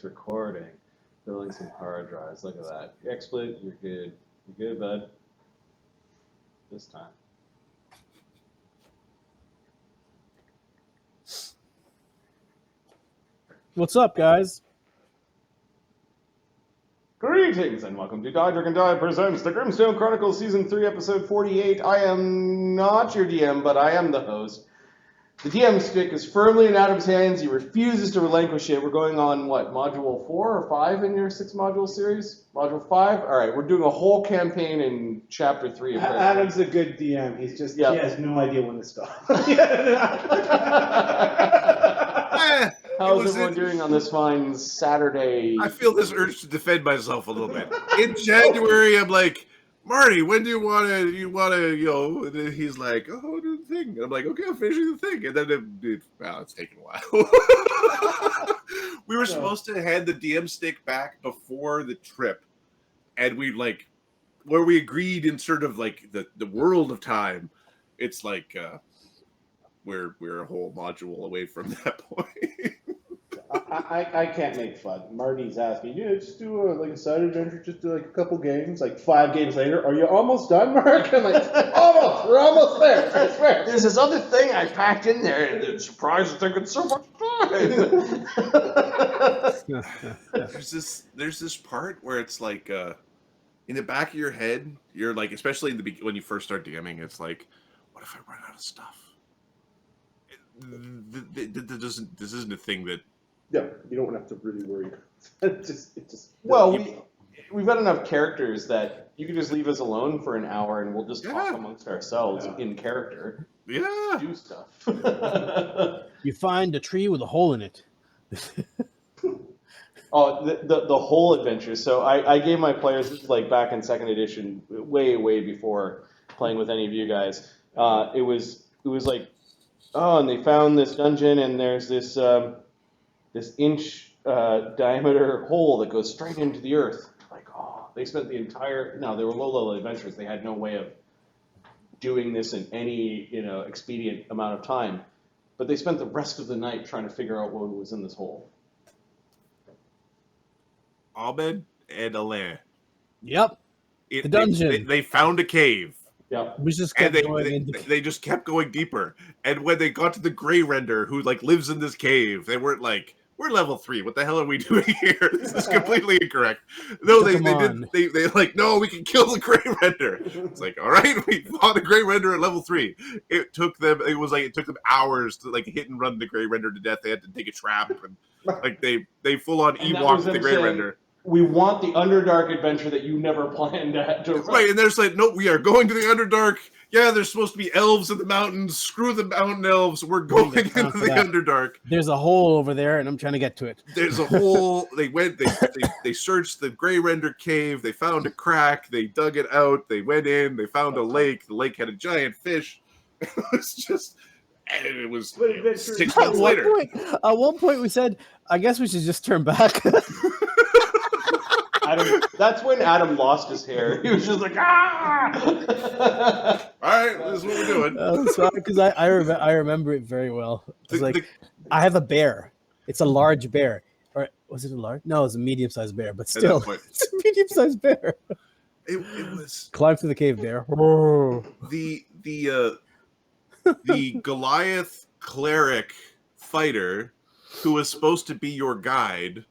it's recording. Building some hard drives. Look at that. XSplit, you're good. You're good, bud. This time. What's up, guys? Greetings and welcome to Die Dragon Die presents the Grimstone Chronicles Season 3, Episode 48. I am not your DM, but I am the host. The DM stick is firmly in Adam's hands. He refuses to relinquish it. We're going on, what, Module 4 or 5 in your 6-module series? Module 5? All right, we're doing a whole campaign in Chapter 3. Of Adam's a good DM. He's just, he has no idea when to stop. How's everyone doing on this fine Saturday? I feel this urge to defend myself a little bit. In January, I'm like, Marty, when do you want to, and then he's like, oh, do the thing. And I'm like, okay, I'm finishing the thing. And then it's taken a while. We were supposed to hand the DM stick back before the trip. And where we agreed in sort of like the world of time, it's like, we're a whole module away from that point. I can't make fun. Marty's asking, just do a side adventure, just do a couple games, 5 games later. Are you almost done, Mark? I'm like, almost, we're almost there, I swear. There's this other thing I packed in there, and it's surprised it's taking so much time. There's this part where it's like, in the back of your head, you're like, especially when you first start DMing, it's like, what if I run out of stuff? This isn't a thing that. Yeah, you don't have to really worry. We've got enough characters that you can just leave us alone for an hour and we'll just talk amongst ourselves in character. Yeah. Do stuff. You find a tree with a hole in it. Oh, the whole adventure. So I gave my players, this is back in 2nd edition, way before playing with any of you guys. It was like, oh, and they found this dungeon and there's this inch diameter hole that goes straight into the earth. Like, oh, they spent they were low-level adventurers. They had no way of doing this in any, expedient amount of time. But they spent the rest of the night trying to figure out what was in this hole. Ahmed and Alain. Yep. The dungeon. They found a cave. Yeah. We just kept they just kept going deeper. And when they got to the Grey Render, who lives in this cave, they weren't like, we're level 3. What the hell are we doing here? This is completely incorrect. No, they no, we can kill the Grey Render. It's like, all right, we fought a Grey Render at level 3. It took them hours to hit and run the Grey Render to death. They had to take a trap and they full on Ewok the Grey Render. We want the Underdark adventure that you never planned to run. Right, and there's no, we are going to the Underdark. Yeah, there's supposed to be elves in the mountains. Screw the mountain elves. We're going into the Underdark. There's a hole over there, and I'm trying to get to it. There's a hole. They searched the Grey Render cave. They found a crack. They dug it out. They went in. They found a lake. The lake had a giant fish. It was 6 months later. At one point, we said, I guess we should just turn back. That's when Adam lost his hair. He was just like, ah! All right, this is what we're doing. Sorry, because I remember it very well. It's I have a bear. It's a large bear. Or was it a large? No, it's a medium-sized bear, but still, it's a medium-sized bear. It was... Climb through the cave, bear. The Goliath cleric fighter who was supposed to be your guide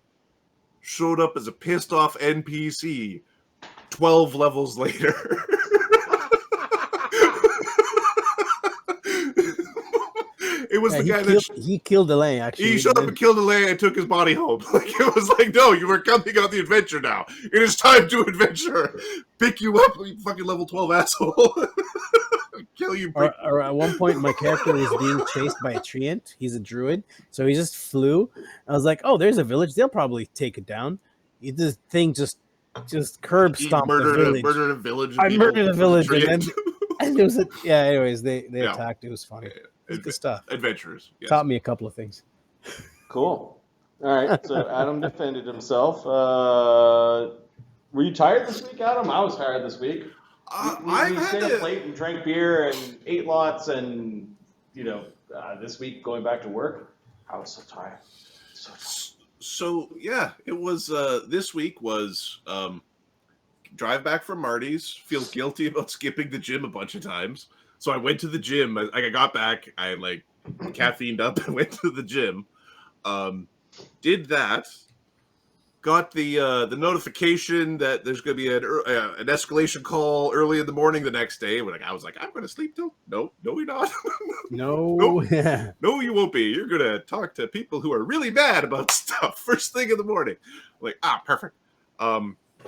showed up as a pissed off NPC 12 levels later. It was the guy he killed Elaine, actually. He showed up and killed Elaine and took his body home. It was like, no, you were coming on the adventure now. It is time to adventure. Pick you up, you fucking level 12 asshole. Kill you. Or at one point, my character was being chased by a treant. He's a druid, so he just flew. I was like, "Oh, there's a village. They'll probably take it down." This thing just curb stomped the village. Murdered a village. I murdered a village, and it was Anyways, they attacked. It was funny. It was good stuff. Adventurers. Yes. Taught me a couple of things. Cool. All right. So Adam defended himself. Were you tired this week, Adam? I was tired this week. We stayed up late and drank beer and ate lots, and this week going back to work, I was so tired. So yeah, it was. This week was drive back from Marty's. Feel guilty about skipping the gym a bunch of times. So I went to the gym. I got back. I like caffeined up and went to the gym. Did that. Got the notification that there's going to be an escalation call early in the morning the next day. I was like, I'm going to sleep till no, you're not. No. Nope. No, you won't be. You're going to talk to people who are really mad about stuff first thing in the morning. I'm like, perfect.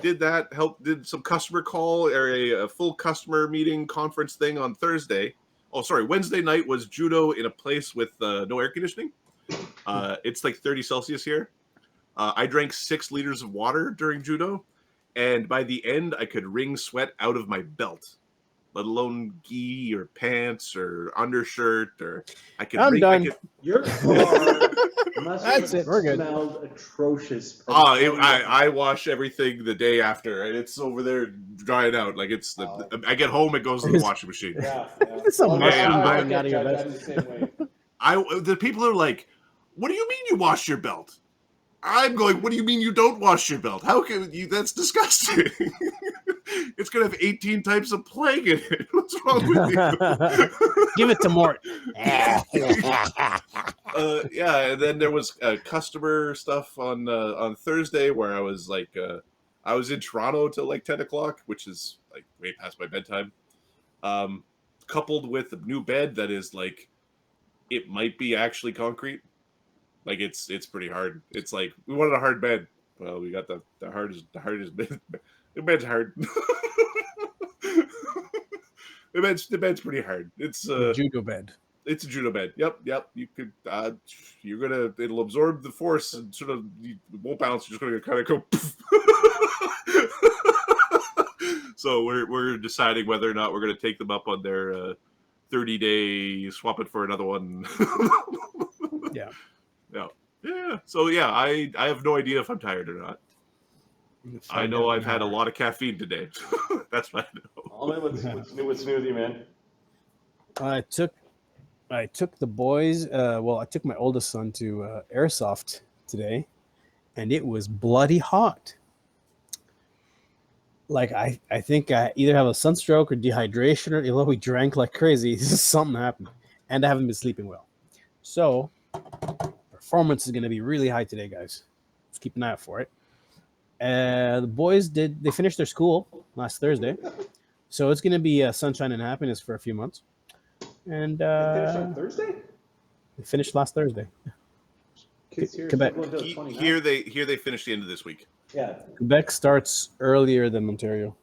Did that, did some customer call or a full customer meeting conference thing on Thursday. Oh, sorry. Wednesday night was judo in a place with no air conditioning. It's like 30 Celsius here. I drank 6 liters of water during judo, and by the end, I could wring sweat out of my belt, let alone gi or pants or undershirt. Or I could. I'm done. Your car must That's have it, we're good. smelled atrocious. I wash everything the day after, and it's over there drying out. Like it's I get home, it goes in the washing machine. Yeah. There's some mushroom I going out of your get vest. the same way. The people are like, "What do you mean you wash your belt?" I'm going, what do you mean you don't wash your belt? How can you? That's disgusting. It's going to have 18 types of plague in it. What's wrong with you? Give it to Mort. Yeah, and then there was customer stuff on Thursday where I was like, I was in Toronto till like 10 o'clock, which is like way past my bedtime. Coupled with a new bed that is like, it might be actually concrete. Like it's pretty hard. It's like we wanted a hard bed. Well, we got the hardest bed. The bed's hard. the bed's pretty hard. It's A judo bed. It's a judo bed. Yep. You could it'll absorb the force and sort of it won't bounce. You're just gonna kind of go. So we're deciding whether or not we're gonna take them up on their 30-day swap it for another one. Yeah. Yeah. So yeah, I have no idea if I'm tired or not. I know I've had a lot of caffeine today. That's what I know. Alman, what's new with you, man? I took the boys. I took my oldest son to airsoft today, and it was bloody hot. Like I think I either have a sunstroke or dehydration, or although we drank like crazy, something happened, and I haven't been sleeping well. So performance is going to be really high today, guys. Let's keep an eye out for it. The boys they finished their school last Thursday, so it's going to be sunshine and happiness for a few months. And They finished on Thursday? they finished last Thursday. Kids here Quebec. still going till 29. Here they finished the end of this week. Yeah. Quebec starts earlier than Ontario.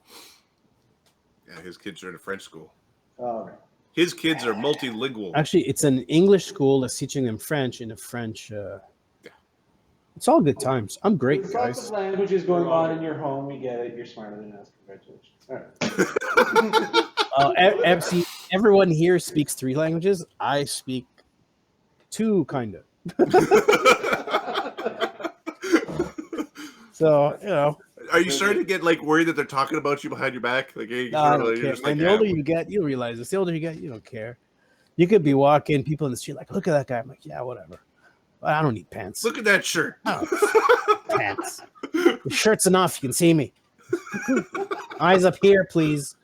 Yeah, his kids are in a French school. Oh, right. His kids are multilingual. Actually, it's an English school that's teaching them French in a French. It's all good times. I'm great, There's lots guys. of languages going on in your home. We get it. You're smarter than us. Congratulations. All right. See, everyone here speaks 3 languages. I speak 2, kind of. So, Are you starting to get like worried that they're talking about you behind your back? Like, hey, I don't you're care. just like, And the older you get, you'll realize this. The older you get, you don't care. You could be walking, people in the street like, look at that guy. I'm like, yeah, whatever. I don't need pants. look at that shirt. Pants. The shirt's enough. You can see me. Eyes up here, please.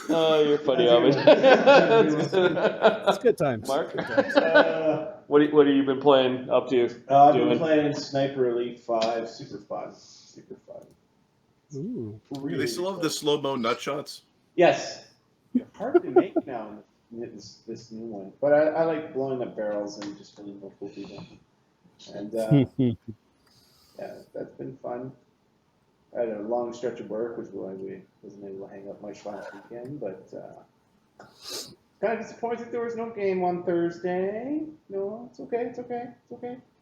Oh, you're funny, Alman. It's good times. Mark, what have you been playing up to? I've been playing Sniper Elite 5. Super fun. Ooh. Do they still have the slow-mo nut shots? Yes. Hard to make now in this new one. But I like blowing up barrels and just feeling multiple people. And yeah, that's been fun. I had a long stretch of work, which why we wasn't able to hang up much last weekend, but kind of disappointed there was no game on Thursday. No, it's okay.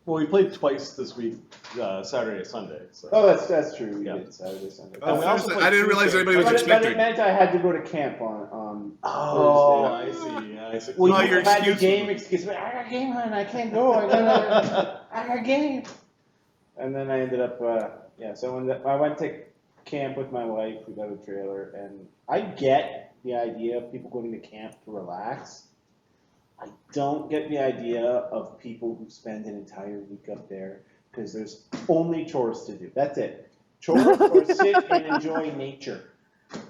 Well, we played twice this week, Saturday and Sunday. So. Oh, that's true. We did Saturday, Sunday. And we also I didn't realize anybody was But expecting. it meant I had to go to camp on Oh, Thursday. I see. Well, No, you your had the excuse- game excuse. I got game, hon. I can't go. I got game. And then I ended up, So I went to camp with my wife. We got a trailer, and I get the idea of people going to camp to relax. I don't get the idea of people who spend an entire week up there because there's only chores to do. That's it. Chores or sit and enjoy nature.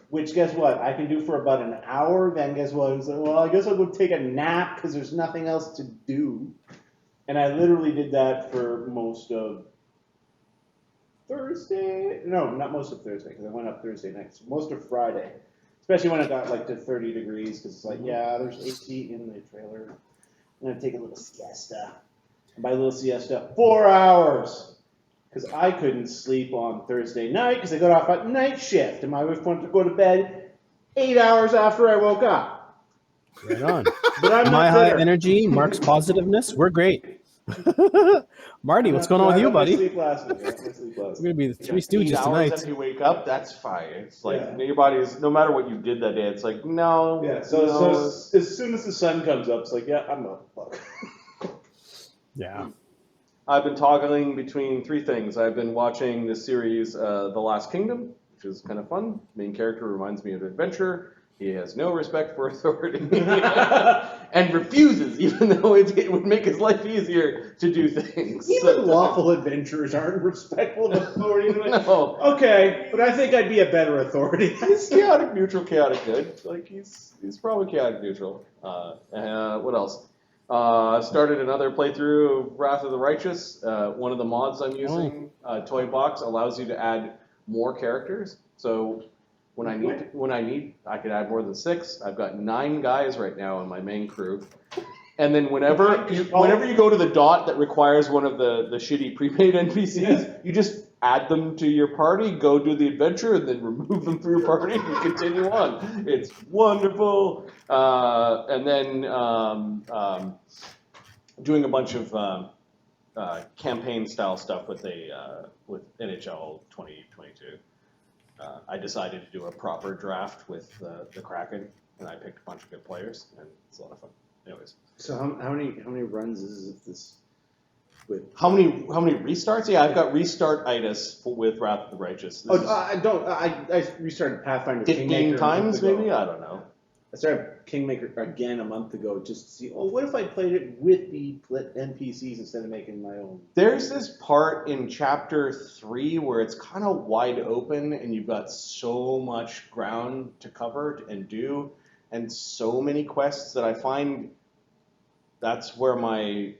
Which, guess what? I can do for about an hour. Then guess what? I was like, well, I guess I'll go take a nap because there's nothing else to do. And I literally did that for most of Thursday. No, not most of Thursday because I went up Thursday night. So most of Friday. Especially when it got like to 30 degrees because it's like, yeah, there's AC in the trailer. I'm going to take a little siesta. And by little siesta, 4 hours. Because I couldn't sleep on Thursday night because I got off at night shift. And my wife wanted to go to bed 8 hours after I woke up. Right on. But I'm My not high bitter. energy, Mark's positiveness. We're great. Marty, what's going on with you, buddy? I sleep last night. I sleep last We're night. gonna be the Three 8 Stooges hours tonight. after you wake up, that's fine. It's like Yeah. your body's, no matter what you did that day, it's like, no. Yeah, so, no. as soon as the sun comes up, it's like, yeah, I'm up. Fuck. Yeah. I've been toggling between 3 things. I've been watching the series The Last Kingdom, which is kind of fun. Main character reminds me of an adventurer. He has no respect for authority and refuses, even though it would make his life easier to do things. Even lawful adventurers aren't respectful of authority. No. Okay, but I think I'd be a better authority. He's chaotic neutral, chaotic good. Like he's probably chaotic neutral. What else? Started another playthrough of Wrath of the Righteous. One of the mods I'm using, Toy Box, allows you to add more characters. So when I need, I could add more than 6. I've got 9 guys right now in my main crew. And then whenever you go to the dot that requires one of the shitty prepaid NPCs, you just add them to your party, go do the adventure, and then remove them from your party and continue on. It's wonderful. And then doing a bunch of campaign style stuff with NHL 2022. I decided to do a proper draft with the Kraken, and I picked a bunch of good players, and it's a lot of fun. Anyways. So how many runs is this with? How many restarts? Yeah, I've got restart-itis with Wrath of the Righteous. I restarted Pathfinder 15 Kingmaker times, a month ago. maybe? I don't know. I started Kingmaker again a month ago just to see, what if I played it with the NPCs instead of making my own? There's this part in Chapter 3 where it's kind of wide open and you've got so much ground to cover and do and so many quests that I find that's where my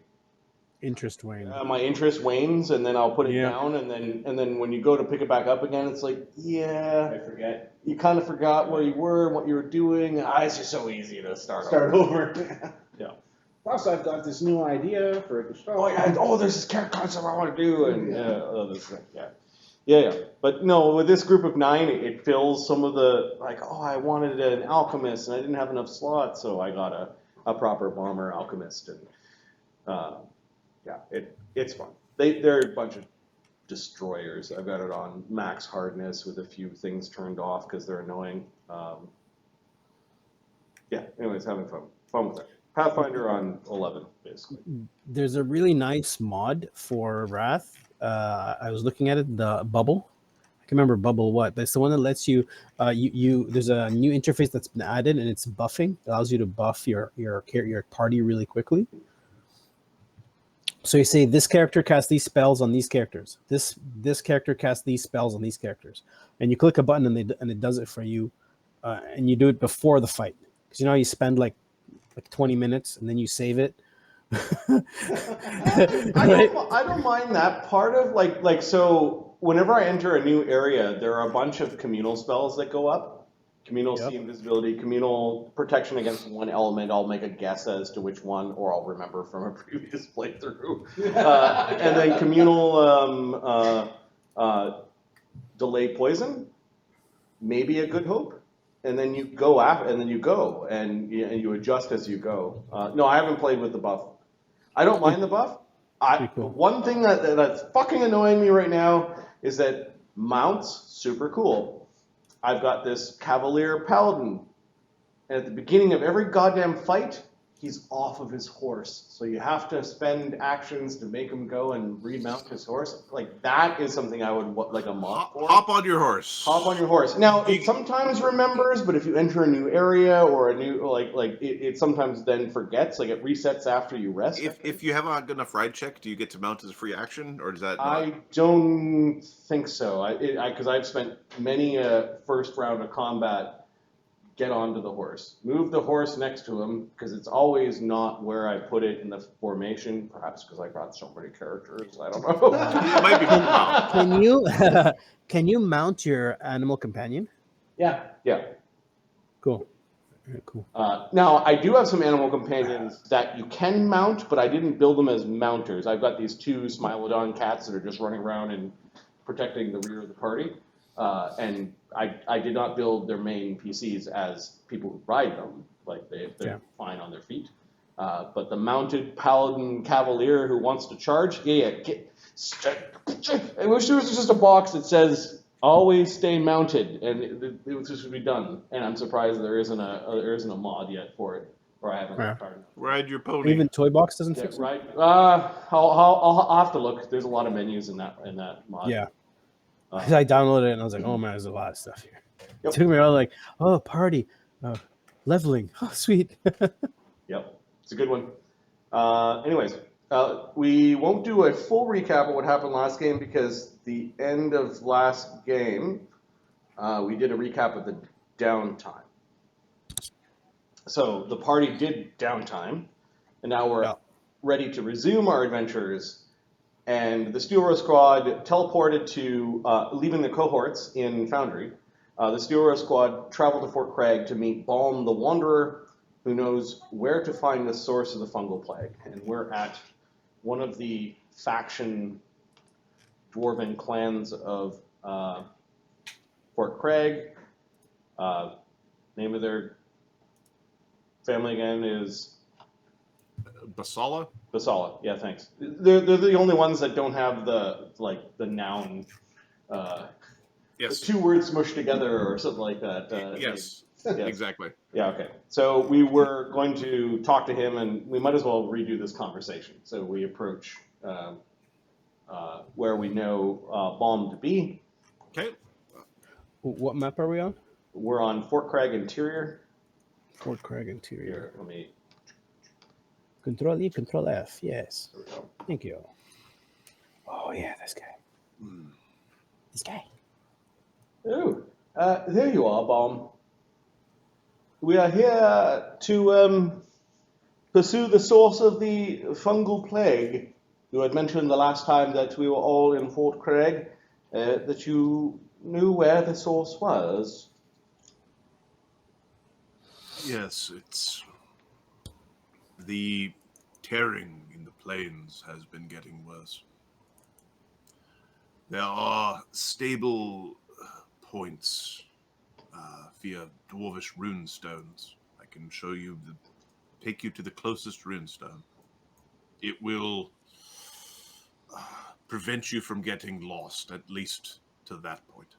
Interest Wayne. my interest wanes, and then I'll put it Yeah. down, and then when you go to pick it back up again, it's like, yeah, I forget. you kind of forgot where you were and what you were doing. It's just so easy to start Over. Yeah. Plus, I've got this new idea for a show. Oh yeah, there's this character concept I want to do, and this thing, yeah. But no, with this group of 9, it fills some of the I wanted an alchemist and I didn't have enough slots, so I got a proper bomber alchemist, and it's fun. They're a bunch of destroyers. I've got it on max hardness with a few things turned off because they're annoying. Anyways, having fun with it. Pathfinder on 11, basically. There's a really nice mod for Wrath. I was looking at it, the Bubble. I can remember Bubble what, but it's the one that lets you, there's a new interface that's been added, and it's buffing. It allows you to buff your party really quickly. So you say this character casts these spells on these characters. This character casts these spells on these characters, and you click a button and it does it for you, and you do it before the fight because you know how you spend like 20 minutes and then you save it. I don't mind that part of so whenever I enter a new area, there are a bunch of communal spells that go up. Communal see invisibility, communal protection against one element. I'll make a guess as to which one, or I'll remember from a previous playthrough. And then communal delay poison, maybe a good hope. And then you go and you adjust as you go. No, I haven't played with the buff. I don't mind the buff. Cool. One thing that's fucking annoying me right now is that mounts, super cool. I've got this Cavalier Paladin, and at the beginning of every goddamn fight, he's off of his horse. So you have to spend actions to make him go and remount his horse. Like, that is something I would like a mod for. Hop on your horse. Hop on your horse. Now, it sometimes remembers, but if you enter a new area or a new, it sometimes then forgets. Like, it resets after you rest. If you have a good enough ride check, do you get to mount as a free action, or does that not? I don't think so. Because I've spent many a first round of combat get onto the horse. Move the horse next to him, because it's always not where I put it in the formation. Perhaps because I got so many characters. I don't know. It might be wow. Can you mount your animal companion? Yeah. Yeah. Cool. Very cool. Now, I do have some animal companions that you can mount, but I didn't build them as mounters. I've got these 2 Smilodon cats that are just running around and protecting the rear of the party. And I did not build their main PCs as people who ride them. Like, they're fine on their feet. But the mounted paladin cavalier who wants to charge, I wish there was just a box that says, always stay mounted, and it just would be done. And I'm surprised there isn't a mod yet for it, or I haven't got hard enough. Ride your pony. Even Toy Box doesn't fix it? Right. I'll have to look. There's a lot of menus in that mod. Yeah. Because I downloaded it and I was like, oh man, there's a lot of stuff here. Yep. It took me all like, oh, party, leveling, oh, sweet. Yep, it's a good one. Anyways, we won't do a full recap of what happened last game, because the end of last game, we did a recap of the downtime. So the party did downtime, and now we're ready to resume our adventures. And the Steelrose Squad teleported to, leaving the cohorts in Foundry. The Steelrose Squad traveled to Fort Craig to meet Balm the Wanderer, who knows where to find the source of the fungal plague. And we're at one of the faction dwarven clans of Fort Craig. Name of their family again is Basala? Basala. Yeah, thanks. They're the only ones that don't have the noun. Yes. 2 words smushed together or something like that. Yes. Yes. Exactly. Yeah, okay. So we were going to talk to him, and we might as well redo this conversation. So we approach where we know Balm to be. Okay. What map are we on? We're on Fort Craig Interior. Fort Craig Interior. Here, let me... Control E, Control F, yes. There we go. Thank you. Oh, yeah, this guy. This guy. Oh, there you are, Balm. We are here to pursue the source of the fungal plague. You had mentioned the last time that we were all in Fort Craig, that you knew where the source was. Yes, it's the tearing in the plains has been getting worse. There are stable points via dwarvish rune stones. I can show you take you to the closest rune stone. It will prevent you from getting lost, at least to that point.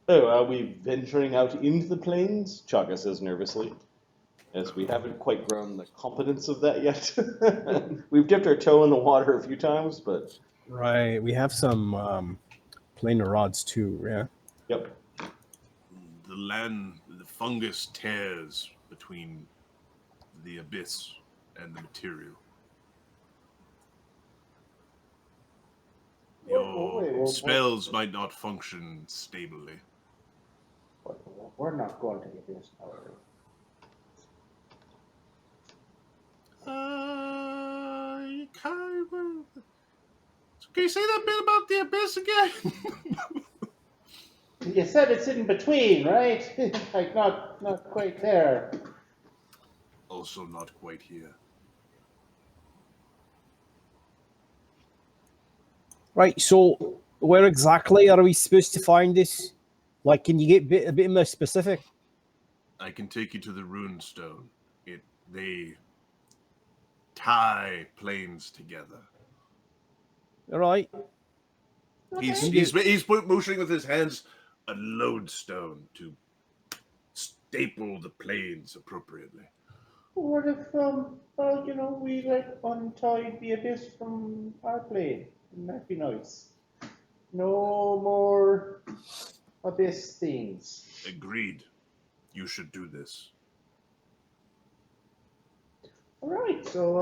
Oh, are we venturing out into the plains? Chaga says nervously, as we haven't quite grown the competence of that yet. We've dipped our toe in the water a few times, but... Right, we have some planar rods too, yeah? Yep. The land, the fungus tears between the abyss and the material. Your spells might not function stably. We're not going to get this, however. Can you say that bit about the abyss again? You said it's in between, right? Like not quite there. Also not quite here. Right, so where exactly are we supposed to find this? Like, can you get a bit more specific? I can take you to the rune stone. They tie planes together. All right. He's motioning with his hands a lodestone to staple the planes appropriately. What if, we untied the abyss from our plane? Wouldn't that be nice? No more abyss things. Agreed. You should do this. All right, so,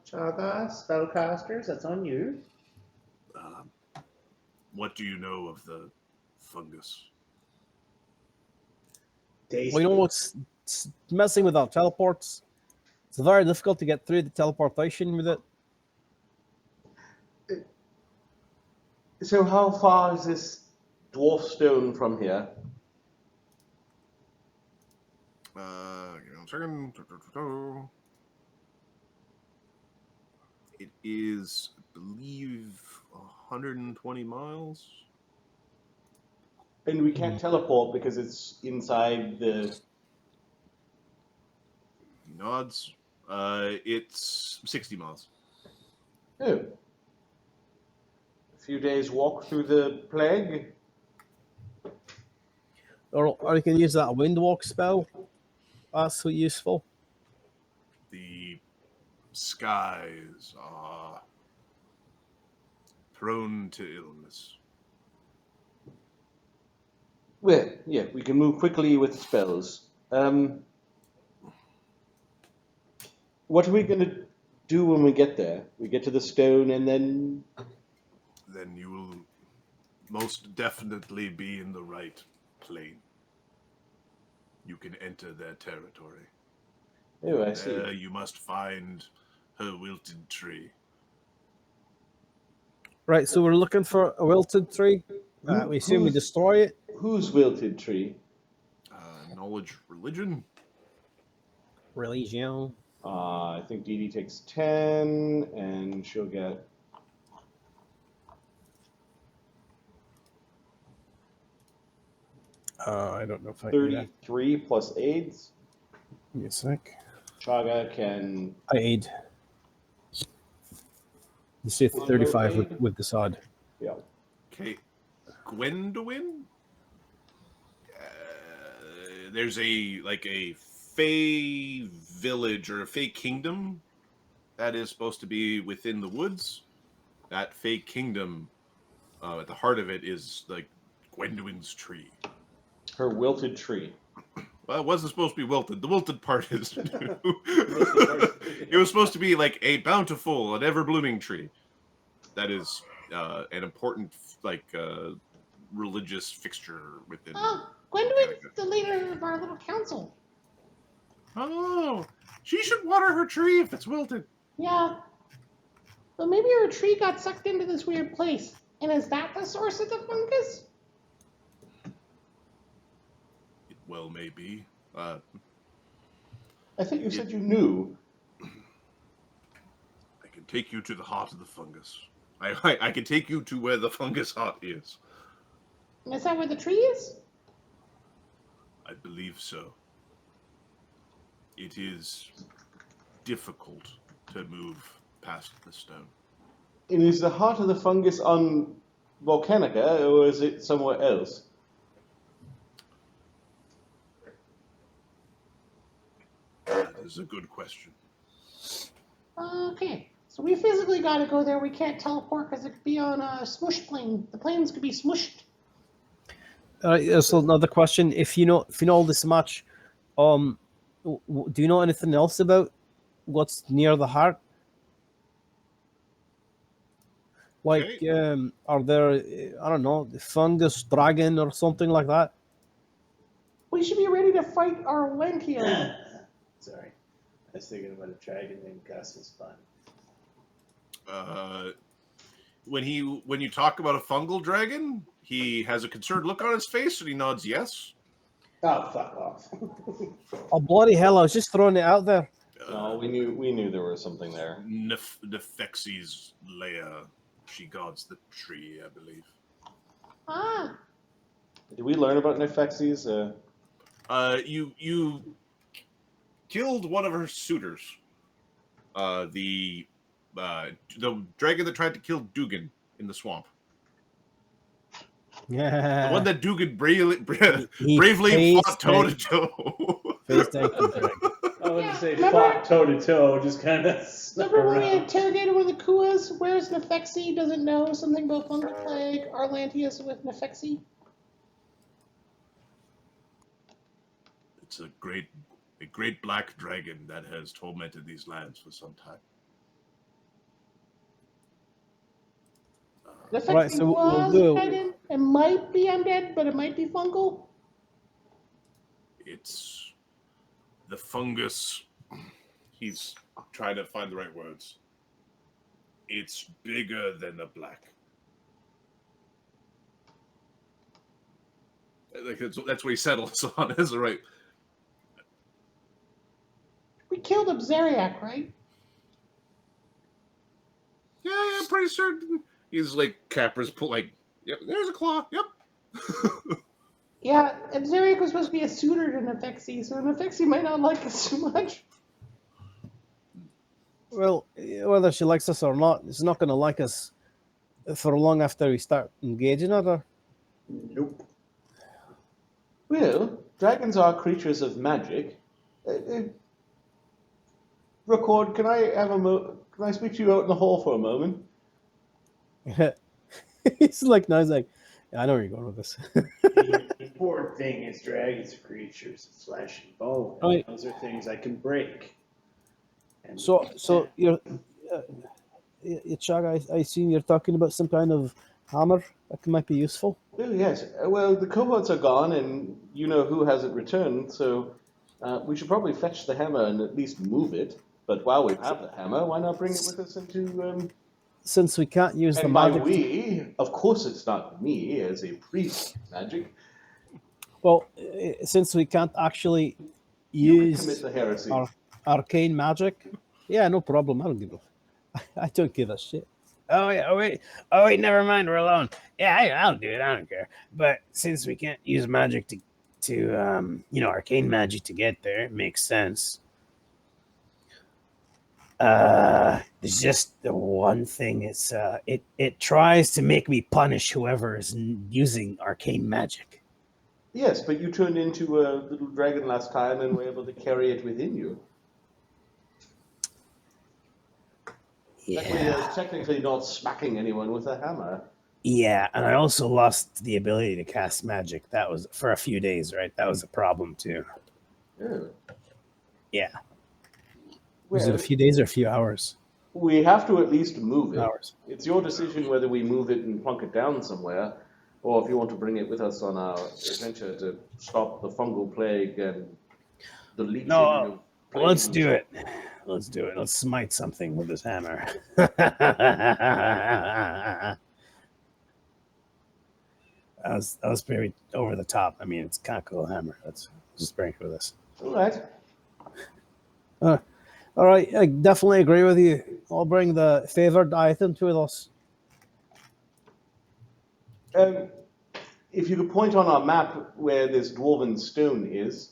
Chaga, spellcasters, that's on you. What do you know of the fungus? Well, you know what's messing with our teleports? It's very difficult to get through the teleportation with it. So how far is this dwarf stone from here? Give me 1 second. It is, I believe, 120 miles. And we can't teleport because it's inside the... He nods. It's 60 miles. Oh. A few days walk through the plague. Or you can use that windwalk spell. That's so useful. The skies are prone to illness. Well, yeah, we can move quickly with spells. What are we going to do when we get there? We get to the stone and then... Then you will most definitely be in the right plane. You can enter their territory. Oh, I see. There you must find her wilted tree. Right, so we're looking for a wilted tree. We assume we destroy it. Whose wilted tree? Knowledge, religion. Religion. I think Dee Dee takes 10, and she'll get... I don't know if I can. 33 plus aids. Give me a sec. Chaga can... I aid. You say 35 with the sod. Yeah. Okay, Gwendolyn. There's a Fey village or a Fey kingdom that is supposed to be within the woods. That Fey kingdom, at the heart of it, is like Gwendolyn's tree. Her wilted tree. Well, it wasn't supposed to be wilted. The wilted part is it was supposed to be like a bountiful and ever-blooming tree. That is an important religious fixture within. Oh, Gwendolyn's the leader of our little council. Oh, she should water her tree if it's wilted. Yeah. But maybe her tree got sucked into this weird place. And is that the source of the fungus? It well may be. I think you said you knew. I can take you to the heart of the fungus. I can take you to where the fungus heart is. And is that where the tree is? I believe so. It is difficult to move past the stone. And is the heart of the fungus on Volcanica, or is it somewhere else? That is a good question. Okay. So we physically got to go there. We can't teleport because it could be on a smush plane. The planes could be smushed. So another question: if you know all this much, do you know anything else about what's near the heart? Like, Okay. Are there, I don't know, the fungus dragon or something like that? We should be ready to fight our Lentium. Sorry. I was thinking about a dragon named Gus was fun. When you talk about a fungal dragon, he has a concerned look on his face and he nods yes. Oh, fuck off. Oh, bloody hell, I was just throwing it out there. No, we knew there was something there. Nefexi's lair. She guards the tree, I believe. Ah. Did we learn about Nefexi's? You killed one of her suitors. The dragon that tried to kill Dugan in the swamp. Yeah. The one that Dugan bravely He fought toe to toe. Face down to the dragon. Oh, wouldn't Yeah, say remember- fought toe to toe, just kind of snuck Remember when we around. interrogated one of the Kuas? Where's Nefexi? Doesn't know something about fungal plague. Arlantius with Nefexi. It's a great black dragon that has tormented these lands for some time. Nefexi Right, so we'll was do- trident. It might be undead, but it might be fungal. It's the fungus. He's trying to find the right words. It's bigger than the black. Like that's what he settles on. Is right. We killed Obzeriak, right? Yeah, I'm pretty certain. He's like Capra's pull. Like, yep, there's a claw. Yep. Yeah, Obzeriak was supposed to be a suitor to Nefexi, so Nefexi might not like us too much. Well, whether she likes us or not, she's not going to like us for long after we start engaging her. Nope. Well, dragons are creatures of magic. Record, can I have can I speak to you out in the hall for a moment? He's like, no, he's like, I know where you're going with this. The important thing is dragons are creatures of flesh and bone. Right. Those are things I can break. And So you're, Chag, I seen you're talking about some kind of hammer that might be useful. Oh, yes. Well, the cohorts are gone, and you know who hasn't returned, so we should probably fetch the hammer and at least move it. But while we have the hammer, why not bring it with us into... Since we can't use the and by magic. we, of course it's not me as a priest of magic. Well, since we can't actually You can use commit the heresy. arcane magic, yeah, no problem. I don't give a shit. Oh yeah, oh wait, never mind. We're alone. Yeah, I'll do it. I don't care. But since we can't use magic to arcane magic to get there, it makes sense. There's just the one thing. It's it tries to make me punish whoever is using arcane magic. Yes, but you turned into a little dragon last time and were able to carry it within you. Technically not smacking anyone with a hammer. Yeah, and I also lost the ability to cast magic. That was for a few days, right? That was a problem too. Oh. Yeah. Was it a Well, few days or a few hours? we have to at least move it. Hours. It's your decision whether we move it and plunk it down somewhere, or if you want to bring it with us on our adventure to stop the fungal plague and the leeching No, of plague. Let's do it. Let's do it. Let's smite something with this hammer. That was very over the top. I mean, it's kind of cool hammer. Let's just bring it with us. All right. All right, I definitely agree with you. I'll bring the favored item with us. If you could point on our map where this dwarven stone is.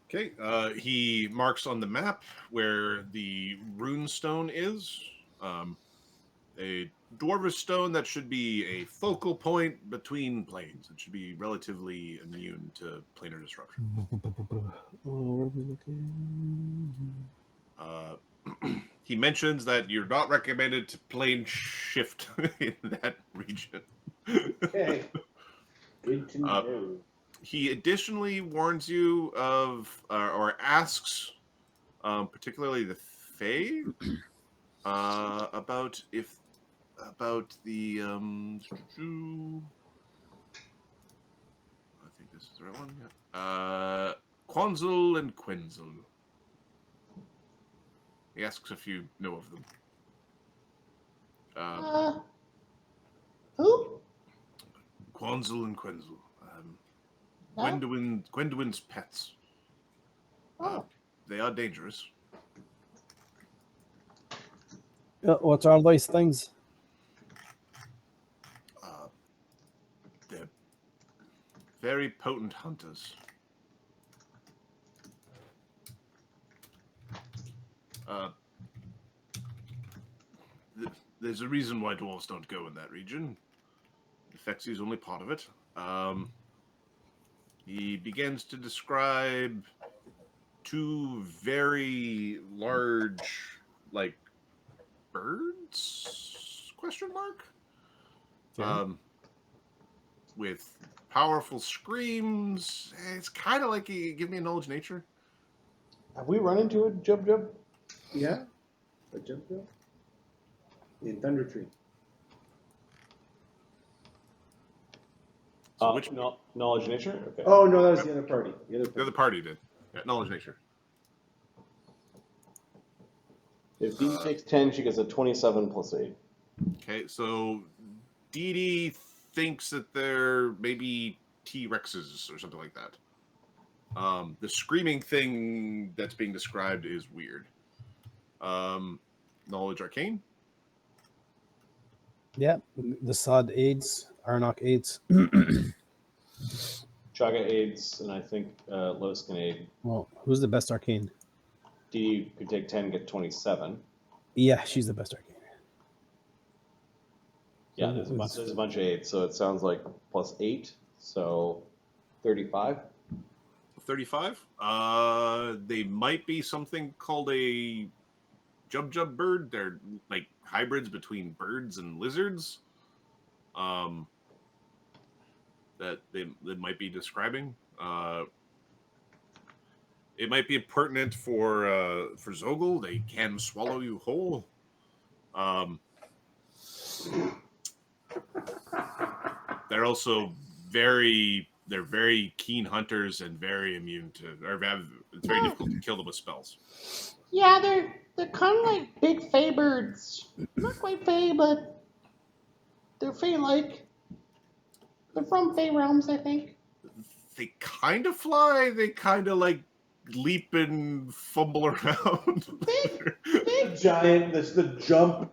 Okay. He marks on the map where the rune stone is. A dwarven stone that should be a focal point between planes. It should be relatively immune to planar disruption. Where are we looking? He mentions that you're not recommended to plane shift in that region. Okay. Good to know. He additionally warns you of, or asks, particularly the Fae, about the I think this is the right one. Yeah. Quanzel and Quenzel. He asks if you know of them. Who? Quanzel and Quenzel. No? Gwendolyn's pets. Oh. They are dangerous. What are these things? They're very potent hunters. There's a reason why dwarves don't go in that region. Fexi is only part of it. He begins to describe two very large, like, birds? Question mark? Okay. With powerful screams. It's kind of like give me a knowledge nature. Have we run into a Jub? Yeah. A jump drill? In Thunder Tree. Which knowledge nature? Okay. Oh, no, that was the other party. the other party did? Yeah, knowledge nature. If Dee takes 10, she gets a 27 plus 8. Okay, so Dee Dee thinks that they're maybe T-Rexes or something like that. The screaming thing that's being described is weird. Knowledge arcane. Yeah, the Sod aids, Arnok aids. Chaga aids, and I think Lloes can aid. Well, who's the best arcane? Dee could take 10, get 27. Yeah, she's the best arcane. Yeah, there's a bunch of aids, so it sounds like plus 8, so 35. 35. They might be something called a Jub bird. They're like hybrids between birds and lizards. That they might be describing. It might be pertinent for Zogel. They can swallow you whole. They're also very keen hunters and very immune to, it's very difficult to kill them with spells. Yeah, they're kind of like big fey birds. Not quite fey, but they're fey-like. They're from fey realms, I think. They kind of fly. They kind of like leap and fumble around. Big, Giant, the jump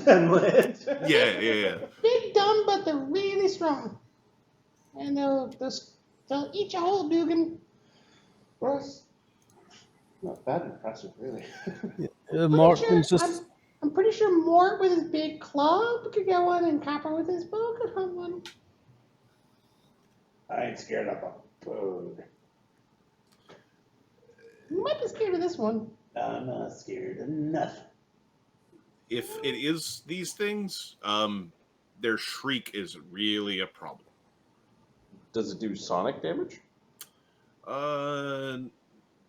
and land. Yeah. big, dumb, but they're really strong. And they'll eat you whole, Dugan. Russ. Not that impressive, really. Mark Pretty sure- is just I'm pretty sure Mort with his big club could get one, and Copper with his bow could hunt one. I ain't scared of a bird. You might be scared of this one. I'm not scared of nothing. If it is these things, their shriek is really a problem. Does it do sonic damage?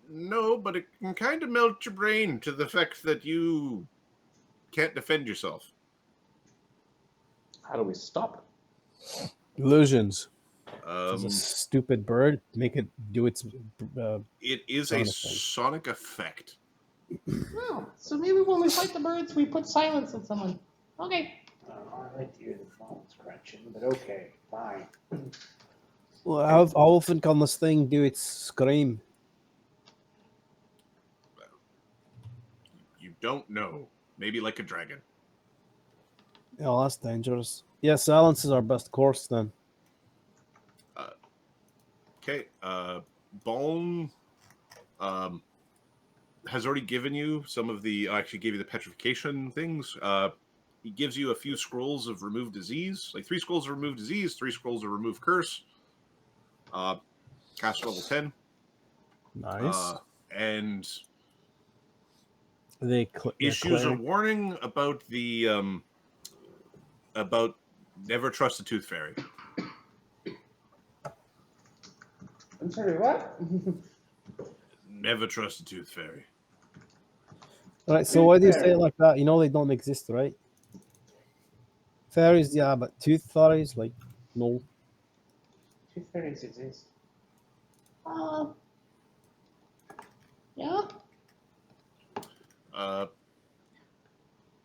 No, but it can kind of melt your brain to the fact that you can't defend yourself. How do we stop it? illusions. It's a Um, stupid bird. Make it do its. it is a sonic effect. Oh, so maybe when we fight the birds, we put silence on someone. Okay. I like to hear the phone scratching, but okay, fine. Well, how often can this thing do its scream? You don't know. Maybe like a dragon. Oh, that's dangerous. Yeah, silence is our best course then. Okay. Balm has already given you some of the. Actually, gave you the petrification things. He gives you a few scrolls of remove disease, like 3 scrolls of remove disease, 3 scrolls of remove curse. Cast level 10. Nice. And They issues a warning about the about never trust a tooth fairy. I'm sorry, what? Never trust a tooth fairy. Right, so why do you say it like that? You know they don't exist, right? Fairies, yeah, but tooth fairies, like, no. Tooth fairies exist. Yeah.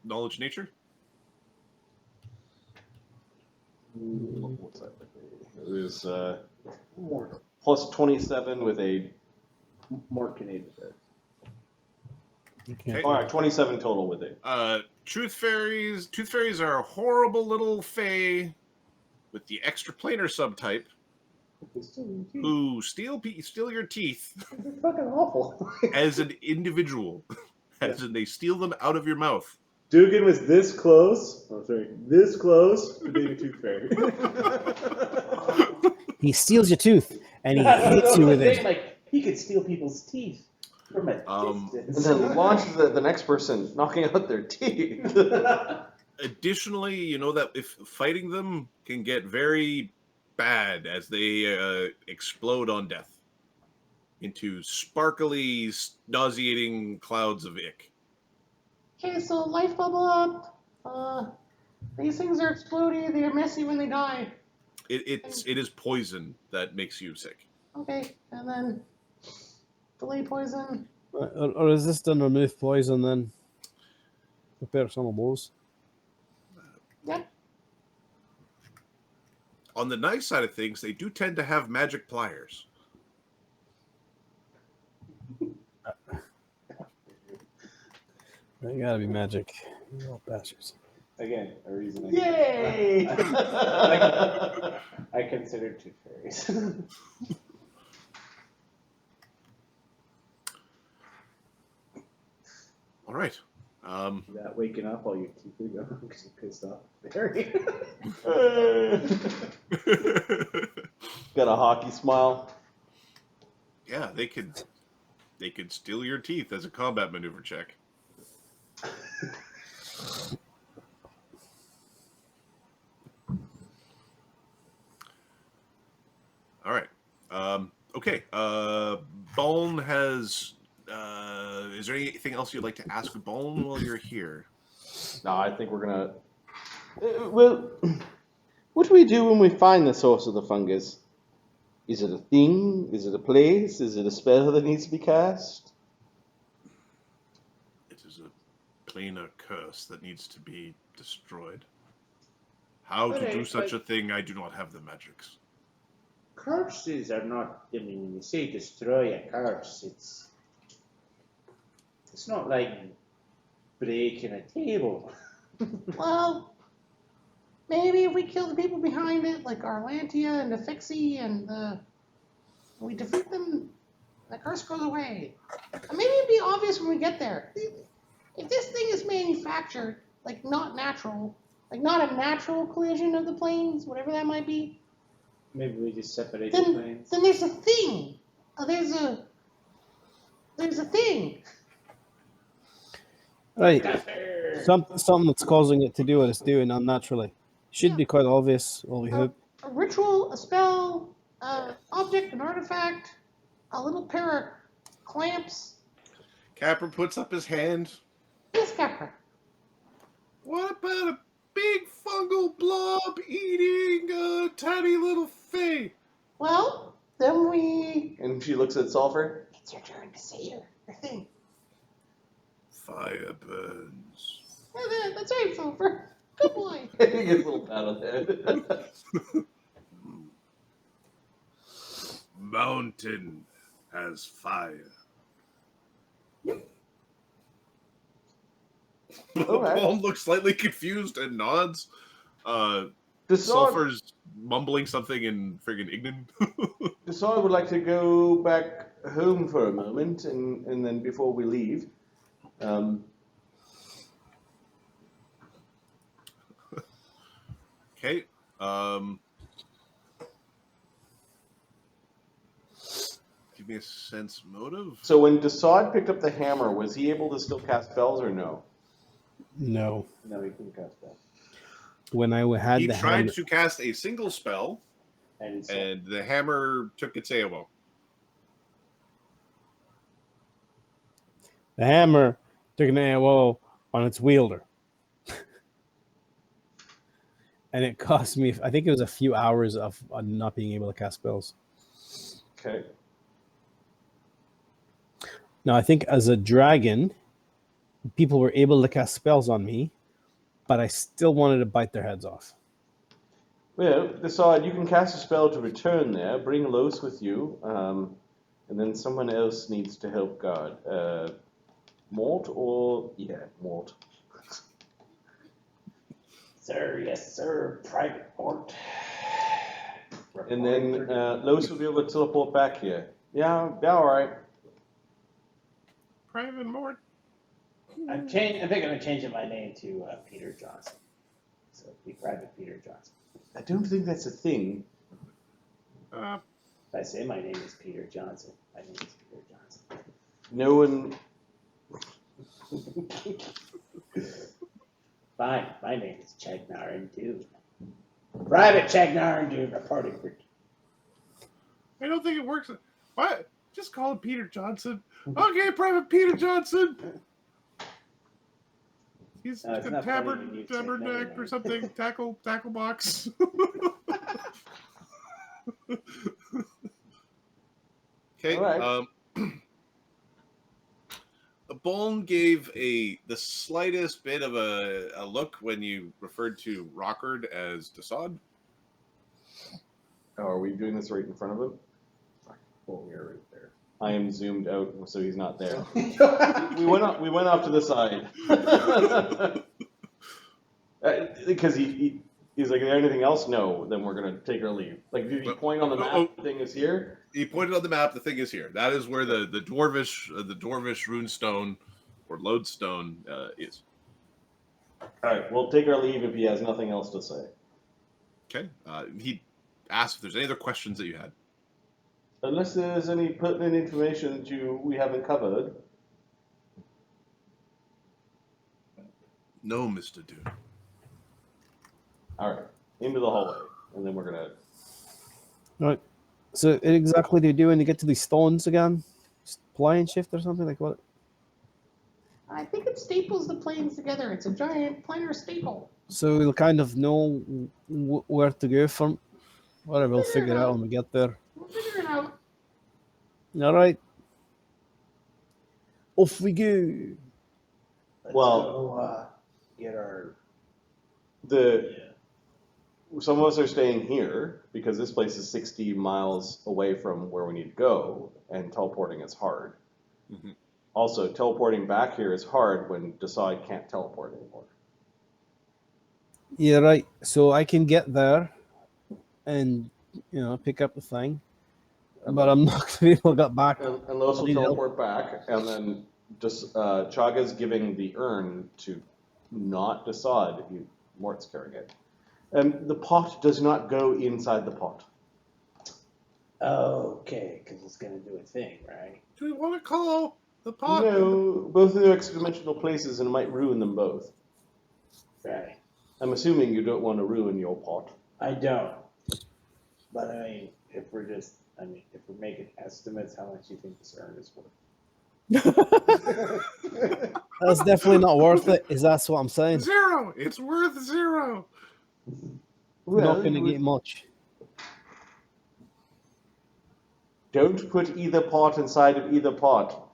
Knowledge nature. What's that? It was More. plus 27 with a. More Canadian. Okay. All right, 27 total with it. Tooth fairies. Tooth fairies are a horrible little fae with the extra planar subtype who steal your teeth They're fucking awful. as an individual, as in they steal them out of your mouth. Dugan was this close. Oh, sorry, this close to being a tooth fairy. He steals your tooth and he hits you with it. Like, he could steal people's teeth from a And distance. then launches at the next person, knocking out their teeth. Additionally, you know that if fighting them can get very bad as they explode on death into sparkly, nauseating clouds of ick. Okay, so life bubble up. These things are exploding. They are messy when they die. It is poison that makes you sick. Okay, and then delay poison. Or resist and remove poison, then prepare some of those. Yep. On the nice side of things, they do tend to have magic pliers. They gotta be magic. You little bastards. Again, a reason. Yay! I considered two fairies. All right. That waking up all your teeth are going because you're pissed off. Fairy. Got a hockey smile. Yeah, they could steal your teeth as a combat maneuver check. All right. Okay. Balm has. Is there anything else you'd like to ask Balm while you're here? No, I think we're gonna. Well, what do we do when we find the source of the fungus? Is it a thing? Is it a place? Is it a spell that needs to be cast? It is a planar curse that needs to be destroyed. How to do such a thing, I do not have the magics. Curses are not. I mean, when you say destroy a curse, it's not like breaking a table. Well, maybe if we kill the people behind it, like Arlantia and Afixi, and we defeat them, the curse goes away. And maybe it'd be obvious when we get there. If this thing is manufactured, like not natural, like not a natural collision of the planes, whatever that might be, Maybe we just separate the then planes. there's a thing. There's a thing. Right. Something that's causing it to do what it's doing unnaturally. Should be quite obvious, well, we hope. A ritual, a spell, object, an artifact, a little pair of clamps. Capper puts up his hand. Yes, Capra. What about a big fungal blob eating a tiny little thing? Well, then we. And she looks at Sulfur. It's your turn to say your thing. Fire burns. Yeah, that's right, Sulfur. Good boy. He gets a little pat on the head. Mountain has fire. Okay. Balm looks slightly confused and nods. Desaad Sulfur's mumbling something in friggin' Ignan. would like to go back home for a moment, and then before we leave. Okay. Give me a sense motive. So when Desaad picked up the hammer, was he able to still cast spells or no? No. No, we can cast that. When I had He the tried hammer, to cast a single spell, And so, and the hammer took its AOO. the hammer took an AOO on its wielder. And it cost me, I think it was a few hours of not being able to cast spells. Okay. Now, I think as a dragon, people were able to cast spells on me, but I still wanted to bite their heads off. Well, Desaad, you can cast a spell to return there. Bring Lloes with you, and then someone else needs to help guard. Mort or Mort. sir, yes, sir, Private Port. And then Lloes will be able to teleport back here. Yeah, all right. Private Mort. I'm thinking of changing my name to Peter Johnson. So be Private Peter Johnson. I don't think that's a thing. I say my name is Peter Johnson. My name is Peter Johnson. No one. Fine. My name is Chagnarin Private Chagnarin reporting for. I don't think it works. What? Just call him Peter Johnson. Okay, Private Peter Johnson. He's No, it's a not funny when you say tabernacle never or something. Tackle box. Okay. All right. Balm gave the slightest bit of a look when you referred to Rockard as Desaad. Oh, are we doing this right in front of him? Well, we're right there. I am zoomed out, so he's not there. We went off to the side. Because he's like, is there anything else? No. Then we're gonna take our leave. Like, did he point on the map? The thing is here. He pointed on the map. The thing is here. That is where the dwarvish runestone or lodestone is. All right, we'll take our leave if he has nothing else to say. Okay. He asked if there's any other questions that you had. Unless there's any pertinent information that we haven't covered. No, Mr. Dune. All right, into the hallway, and then we're gonna. Right. So what exactly do you do when you get to these stones again? Just plane shift or something like what? I think it staples the planes together. It's a giant planar staple. So we'll kind of know where to go from. Whatever, we'll figure it out when we get there. We'll figure it out. All right. Off we go. Let's Well, go, get our. Some of us are staying here because this place is 60 miles away from where we need to go, and teleporting is hard. Mm-hmm. Also, teleporting back here is hard when Desaad can't teleport anymore. Yeah, right. So I can get there and, pick up the thing. But I'm not going to be able to get back. And Lloes will teleport back, and then just Chaga's giving the urn to not Desaad. Mort's carrying it. And the pot does not go inside the pot. Okay, because it's going to do a thing, right? Do we want to call the pot? No, both of them are extra-dimensional places, and it might ruin them both. Right. I'm assuming you don't want to ruin your pot. I don't. But I mean, if we're making estimates, how much do you think this urn is worth? That's definitely not worth it. That's what I'm saying. 0. It's worth 0. We're not going to get much. Don't put either pot inside of either pot.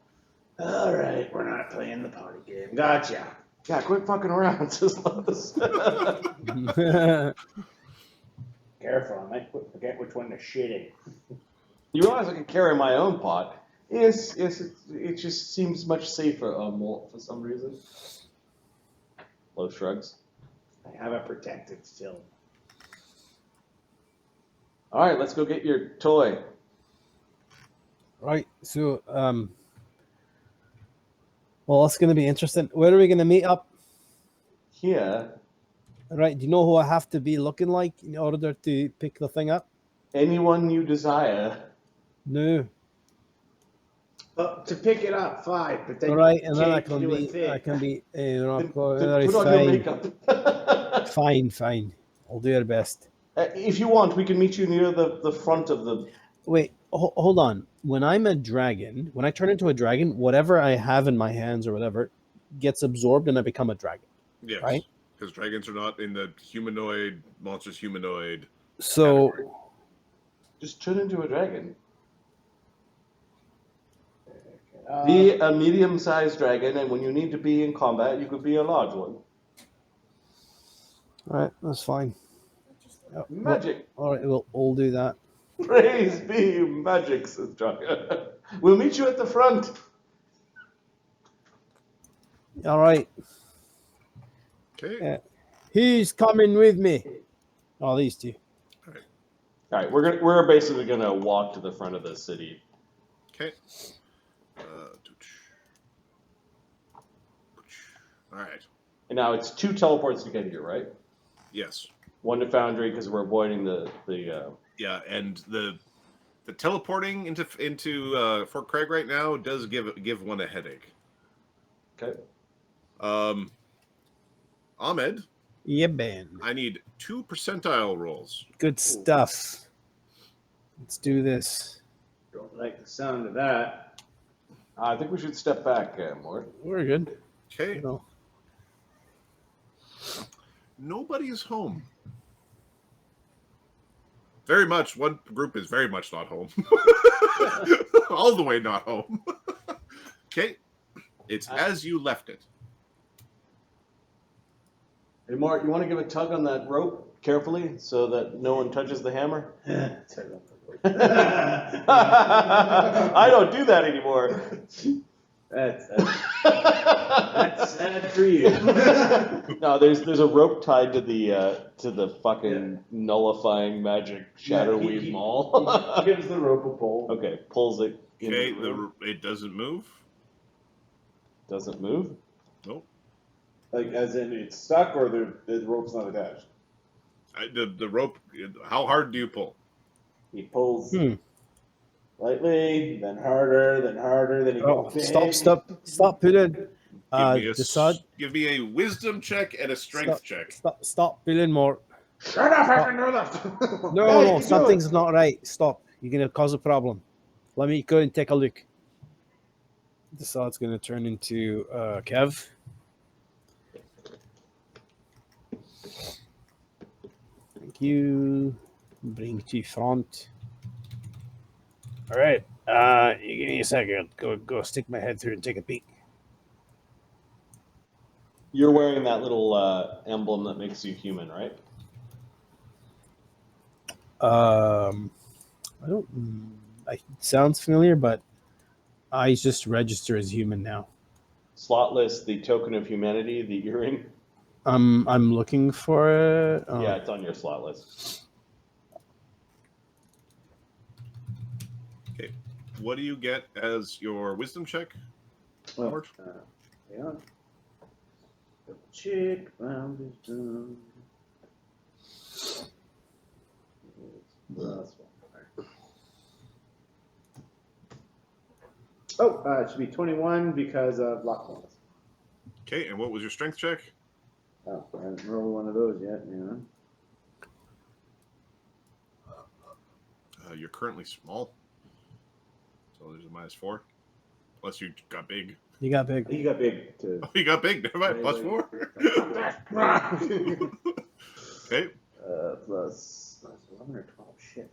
All right, we're not playing the party game. Gotcha. Yeah, quit fucking around. Just let us. Careful, I might forget which one to shit in. You realize I can carry my own pot? Yes, it just seems much safer on Mort for some reason. Low shrugs. I have a protective film. All right, let's go get your toy. Right. So, well, that's going to be interesting. Where are we going to meet up? Here. Right. Do you know who I have to be looking like in order to pick the thing up? Anyone you desire. No. Well, to pick it up, fine, but then All right, and then I can't can do a be. thing. I can be. Then Very put on your fine. makeup. Fine. I'll do your best. If you want, we can meet you near the front of the... Wait, hold on. When I'm a dragon, when I turn into a dragon, whatever I have in my hands or whatever gets absorbed and I become a dragon. Yes. Right? Because dragons are not in the monstrous humanoid. So, category. Just turn into a dragon. Be a medium-sized dragon, and when you need to be in combat, you could be a large one. all right, that's fine. Magic. All right, we'll do that. Praise be magic, says Chaka. We'll meet you at the front. All right. Okay. Who's coming with me? Oh, these two. All right, we're basically gonna walk to the front of the city. Okay. All right. And now it's 2 teleports to get here, right? Yes. One to Foundry because we're avoiding the Yeah, and the the teleporting into Fort Craig right now does give one a headache. Okay. Ahmed, Yeah, man. I need 2 percentile rolls. Good stuff. Let's do this. Don't like the sound of that. I think we should step back, Mort. We're good. Okay. You know. Nobody's home. Very much. One group is very much not home. All the way not home. Okay. It's as you left it. Hey, Mort, you want to give a tug on that rope carefully so that no one touches the hammer? I don't do that anymore. That's sad for you. No, there's a rope tied to the fucking nullifying magic shadow weave maul. He gives the rope a pull. Okay, pulls it. Okay, into the room. it doesn't move. Doesn't move. Nope. Like, as in it's stuck, or the rope's not attached? The rope. How hard do you pull? He pulls lightly, then harder, then he Oh, goes big. stop, pulling. Give me a wisdom check and a strength check. Stop pulling more. Shut up, I can do that. No, something's not right. Stop. You're gonna cause a problem. Let me go and take a look. The sword's gonna turn into Kev. Thank you. Bring to front. All right. You give me a second. Go stick my head through and take a peek. You're wearing that little emblem that makes you human, right? I don't. It sounds familiar, but I just register as human now. Slotless, the token of humanity, the earring. I'm looking for it. Oh. Yeah, it's on your slot list. Okay. What do you get as your wisdom check? Well, yeah. Chick round is done. It should be 21 because of lock bonus. Okay, and what was your strength check? Oh, I haven't rolled one of those yet, you know. You're currently small, so there's a -4. Unless you got big. You got big. He got big too. Oh, you got big. Never mind. +4. Okay. Plus 11 or 12. Shit.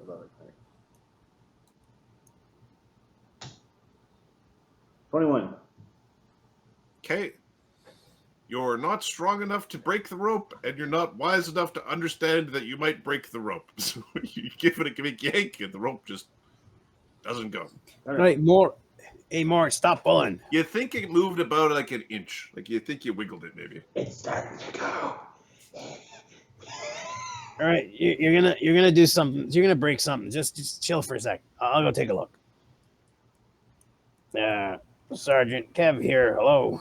11. 21. Okay. You're not strong enough to break the rope, and you're not wise enough to understand that you might break the rope. So you give it a big yank, and the rope just doesn't go. All Right, more. Hey, more. Stop pulling. You think it moved about like an inch. Like you think you wiggled it, maybe. It's starting to go. All right, you're gonna do something. You're gonna break something. Just chill for a sec. I'll go take a look. Sergeant Kev here. Hello.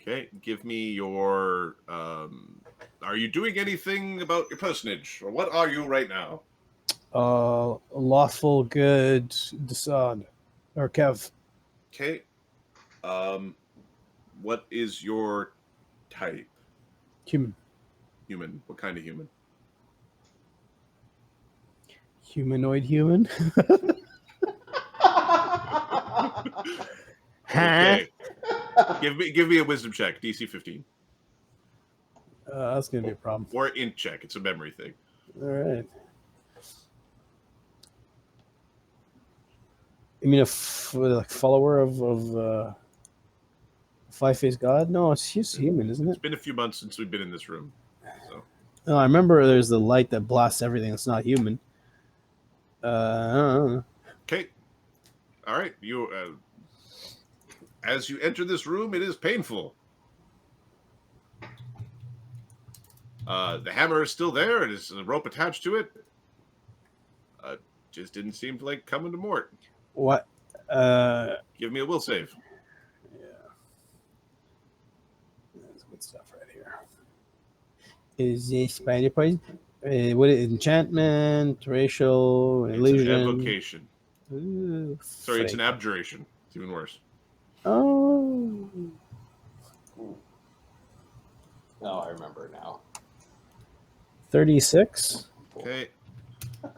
Okay, give me your. Are you doing anything about your personage, or what are you right now? Lawful good Desaad or Kev. Okay. What is your type? Human. Human. What kind of human? Humanoid human. Okay. Give me a wisdom check, DC 15. That's gonna be a problem. Or int check. It's a memory thing. All right. You mean like follower of Five-Faced God? No, it's just human, isn't it? It's been a few months since we've been in this room. So No, I remember there's the light that blasts everything that's not human. I don't know. okay. All right. You as you enter this room, it is painful. The hammer is still there. It is a rope attached to it. Just didn't seem like coming to Mort. What? Give me a will save. Yeah. Let's go good stuff right here. Is this spider poison? What is enchantment, racial, It's illusion? an evocation. Ooh, Sorry, it's an frick. abjuration. It's even worse. Oh. Oh, I remember now. 36. Okay.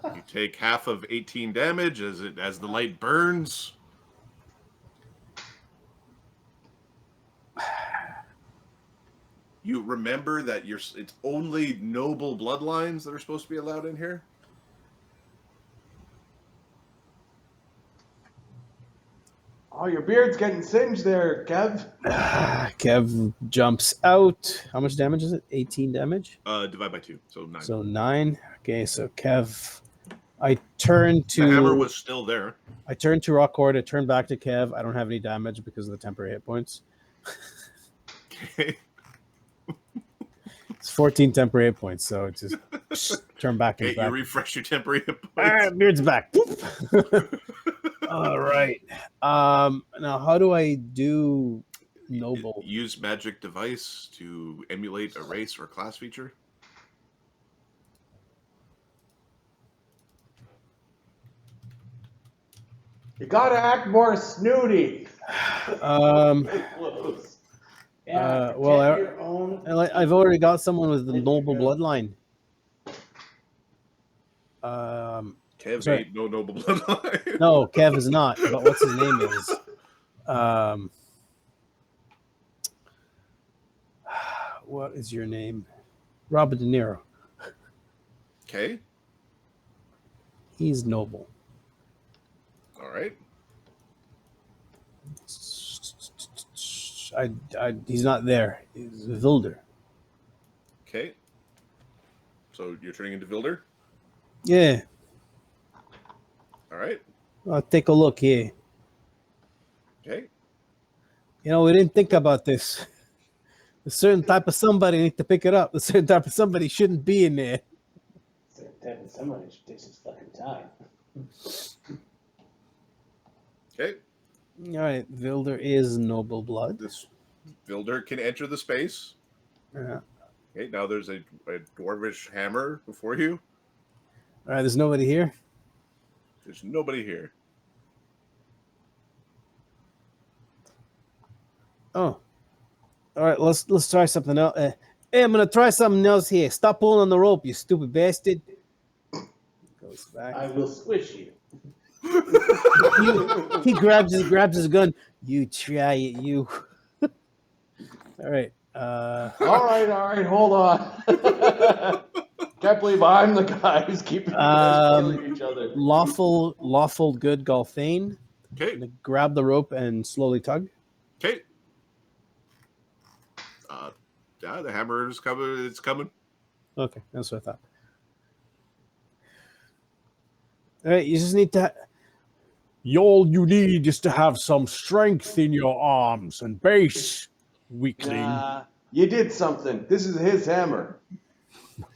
You take half of 18 damage as the light burns. You remember that it's only noble bloodlines that are supposed to be allowed in here? Oh, your beard's getting singed there, Kev. Kev jumps out. How much damage is it? 18 damage? Divide by 2, so 9. So 9. Okay, so Kev. I turn to. The hammer was still there. I turn to Rockcord. I turn back to Kev. I don't have any damage because of the temporary hit points. Okay. It's 14 temporary hit points, so it's just turn back and Okay, back. you refresh your temporary hit Ah, points. beard's back. All right. Now, how do I do noble? Use magic device to emulate a race or class feature. You gotta act more snooty. Close. Yeah, well, protect your own. I've already got someone with the There you noble go. bloodline. Kev Sorry. ain't no noble bloodline. No, Kev is not. But what's his name is? What is your name? Robert De Niro. Okay. He's noble. All right. He's not there. He's a Vilder. Okay. So you're turning into Vilder? Yeah. All right. I'll take a look here. Okay. You know, we didn't think about this. A certain type of somebody need to pick it up. A certain type of somebody shouldn't be in there. Somebody should take his fucking time. Okay. All right, Vilder is noble blood. This Vilder can enter the space. Yeah. Okay. Now there's a dwarvish hammer before you. All right, there's nobody here. There's nobody here. Oh, all right. Let's try something else. Hey, I'm gonna try something else here. Stop pulling on the rope, you stupid bastard. Goes back. I will squish you. He grabs his gun. You try it, you. All right. All right, hold on. Can't believe I'm the guy who's keeping you guys killing each other. Lawful good Golthane. Okay. Grab the rope and slowly tug. Okay. Yeah, the hammer is coming. It's coming. Okay, that's what I thought. All right, you just need to. All you need is to have some strength in your arms and base, weakling. Nah, you did something. This is his hammer.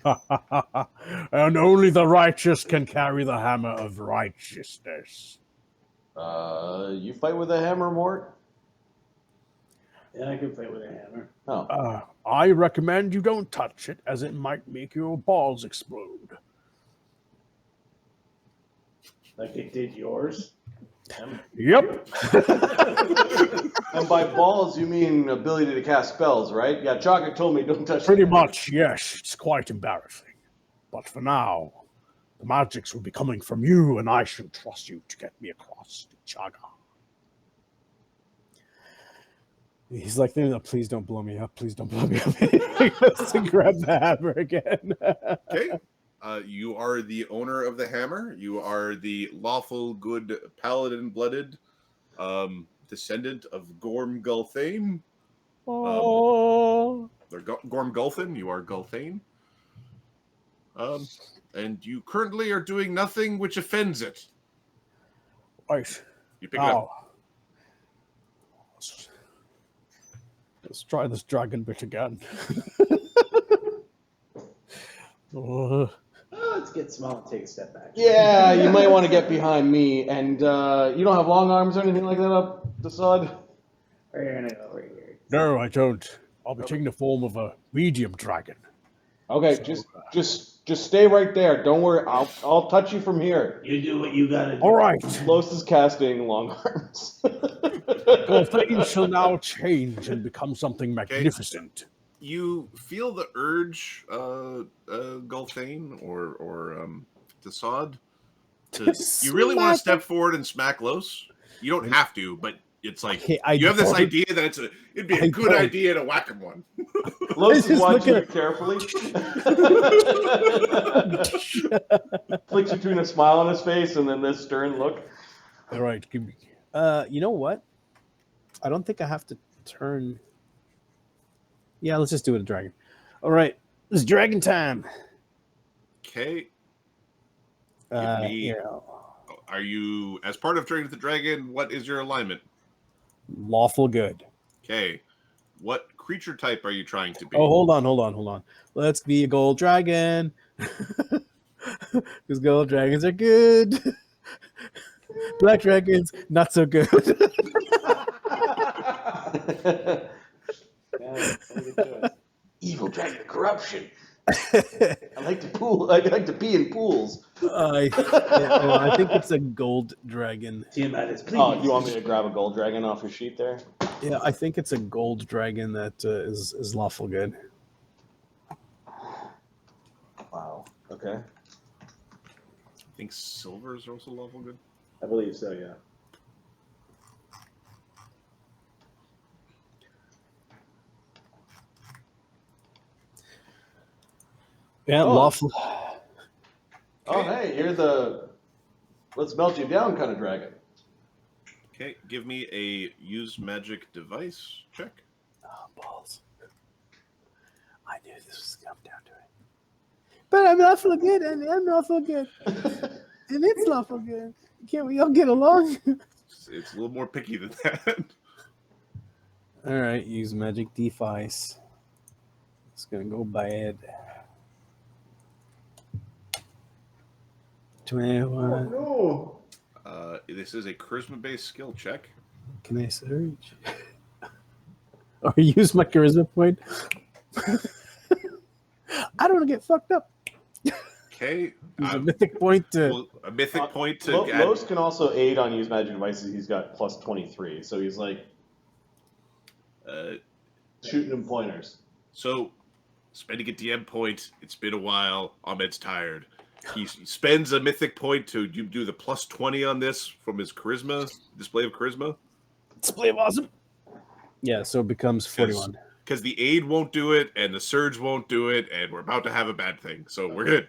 And only the righteous can carry the hammer of righteousness. You fight with a hammer, Mort? Yeah, I can fight with a hammer. Oh. I recommend you don't touch it, as it might make your balls explode. Like it did yours. Yep. And by balls, you mean ability to cast spells, right? Yeah, Chaka told me don't touch Pretty the- much, yes. It's quite embarrassing. But for now, the magics will be coming from you, and I should trust you to get me across to Chaga. He's like, no, please don't blow me up. Please don't blow me up. He goes to grab the hammer again. Okay. You are the owner of the hammer. You are the lawful good paladin blooded descendant of Gorm Gulthane. Oh. Or Gorm Gulthin. You are Gulthane. And you currently are doing nothing which offends it. Right. You pick it up. Let's try this dragon bit again. Oh. Let's get small and take a step back. Yeah, you might want to get behind me. And you don't have long arms or anything like that up the side? We're gonna go over here. No, I don't. I'll be taking the form of a medium dragon. Okay, just stay right there. Don't worry. I'll touch you from here. You do what you gotta do. All right. Los is casting long arms. Your things shall now change and become something magnificent. You feel the urge, Gulthane or Desaad, you really want to step forward and smack Los. You don't have to, but it's like you have this idea that it'd be a good idea to whack him one. Los is watching you carefully. Flicks between a smile on his face and then this stern look. All right, give me. You know what? I don't think I have to turn. Yeah, let's just do it a dragon. All right, it's dragon time. Okay. Yeah. Are you, as part of Turning to the Dragon, what is your alignment? Lawful good. Okay. What creature type are you trying to be? Oh, hold on. Let's be a gold dragon. Because gold dragons are good. Black dragons, not so good. Evil dragon corruption. I like to pee in pools. I think it's a gold dragon. Tiamat, please. Oh, you want me to grab a gold dragon off your sheet there? Yeah, I think it's a gold dragon that is lawful good. Wow. Okay. I think silvers are also level good. I believe so, yeah. Yeah, Oh. lawful. Oh, hey, you're the let's melt you down kind of dragon. Okay, give me a use magic device check. Oh, balls. I knew this was come down to it. But I'm lawful good, and I'm lawful good. And it's lawful good. Can't we all get along? It's a little more picky than that. All right, use magic device. It's gonna go bad. 21. No. This is a charisma-based skill check. Can I search? Or use my charisma point? I don't want to get fucked up. Okay. Use a mythic point to. A mythic point to add. Los can also aid on use magic devices. He's got plus 23, so he's like shooting him pointers. So, spending a DM point. It's been a while. Ahmed's tired. He spends a mythic point to do the plus 20 on this from his charisma, display of charisma. Display of awesome. Yeah, so it becomes 41. Because the aid won't do it, and the surge won't do it, and we're about to have a bad thing. So we're good.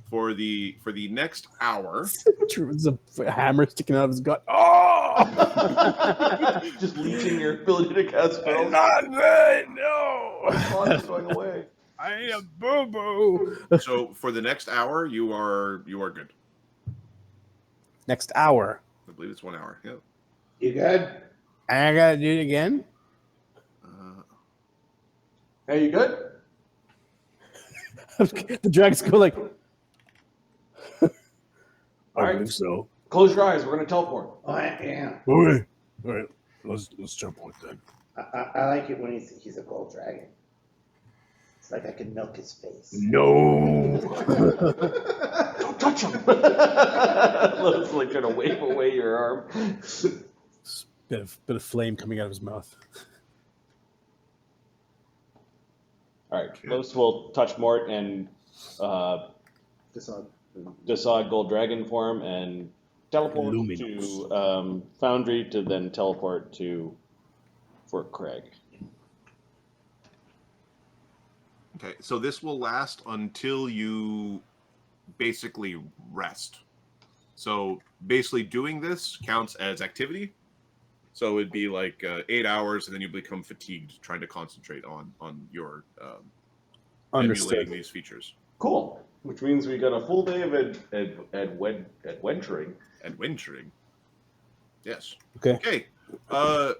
For the next hour. There's a hammer sticking out of his gut. Oh! Just leeching your ability to cast spells. Not good, no! It's going away. I need a boo-boo. So for the next hour, you are good. Next hour. I believe it's 1 hour. Yeah. You good? I gotta do it again? Hey, you good? The dragons go like... I right. believe so. Close your eyes. We're gonna teleport. Oh, yeah. Okay. All right, let's jump on it then. I like it when he's a gold dragon. It's like I can milk his face. No. Don't touch him. Los like trying to wave away your arm. Bit of flame coming out of his mouth. All right, Los will touch Mort and Desaad Gold Dragon form and teleport to Foundry to then teleport to Fort Craig. Okay, so this will last until you basically rest. So basically doing this counts as activity. So it'd be like 8 hours, and then you become fatigued trying to concentrate on your emulating these features. Cool. Which means we got a full day of adventuring. Adventuring. Yes. Okay. Okay.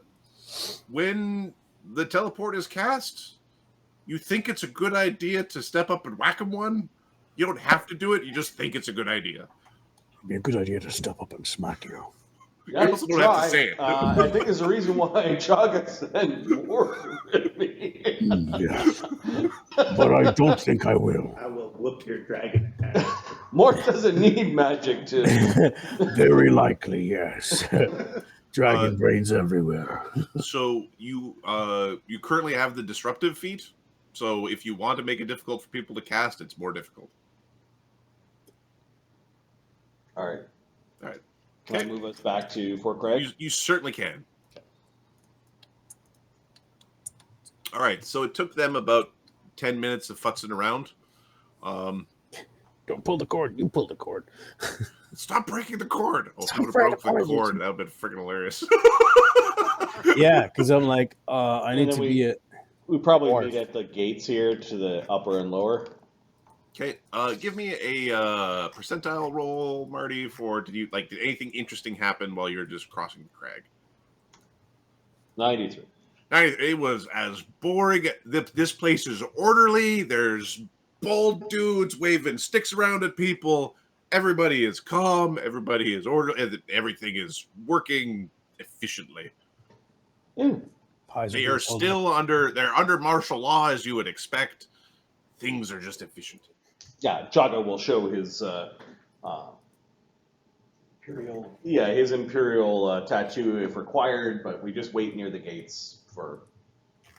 When the teleport is cast, you think it's a good idea to step up and whack him one. You don't have to do it. You just think it's a good idea. It'd be a good idea to step up and smack you. You also don't have to say it. I think there's a reason why Chaga sent war with me. Yes. But I don't think I will. I will whoop your dragon ass. Mort doesn't need magic to. Very likely, yes. Dragon brains everywhere. So you currently have the disruptive feat. So if you want to make it difficult for people to cast, it's more difficult. All right. All right. Can I Okay. move us back to Fort Craig? You certainly can. All right. So it took them about 10 minutes of futzing around. Don't pull the cord. You pull the cord. Stop breaking the cord. Oh, if Stop you would have broke the breaking the cord, cord. that would have been freaking hilarious. Yeah, because I'm like, I need then to we- be at. We probably Dwarf. meet at the gates here to the upper and lower. Okay, give me a percentile roll, Marty. Did anything interesting happen while you're just crossing the crag? 93. It was as boring. This place is orderly. There's bald dudes waving sticks around at people. Everybody is calm. Everybody is orderly. Everything is working efficiently. Yeah. Pies They being are pulled still under martial law, as you would expect. Things are just efficient. Yeah, Jaga will show his Imperial. his imperial tattoo if required, but we just wait near the gates for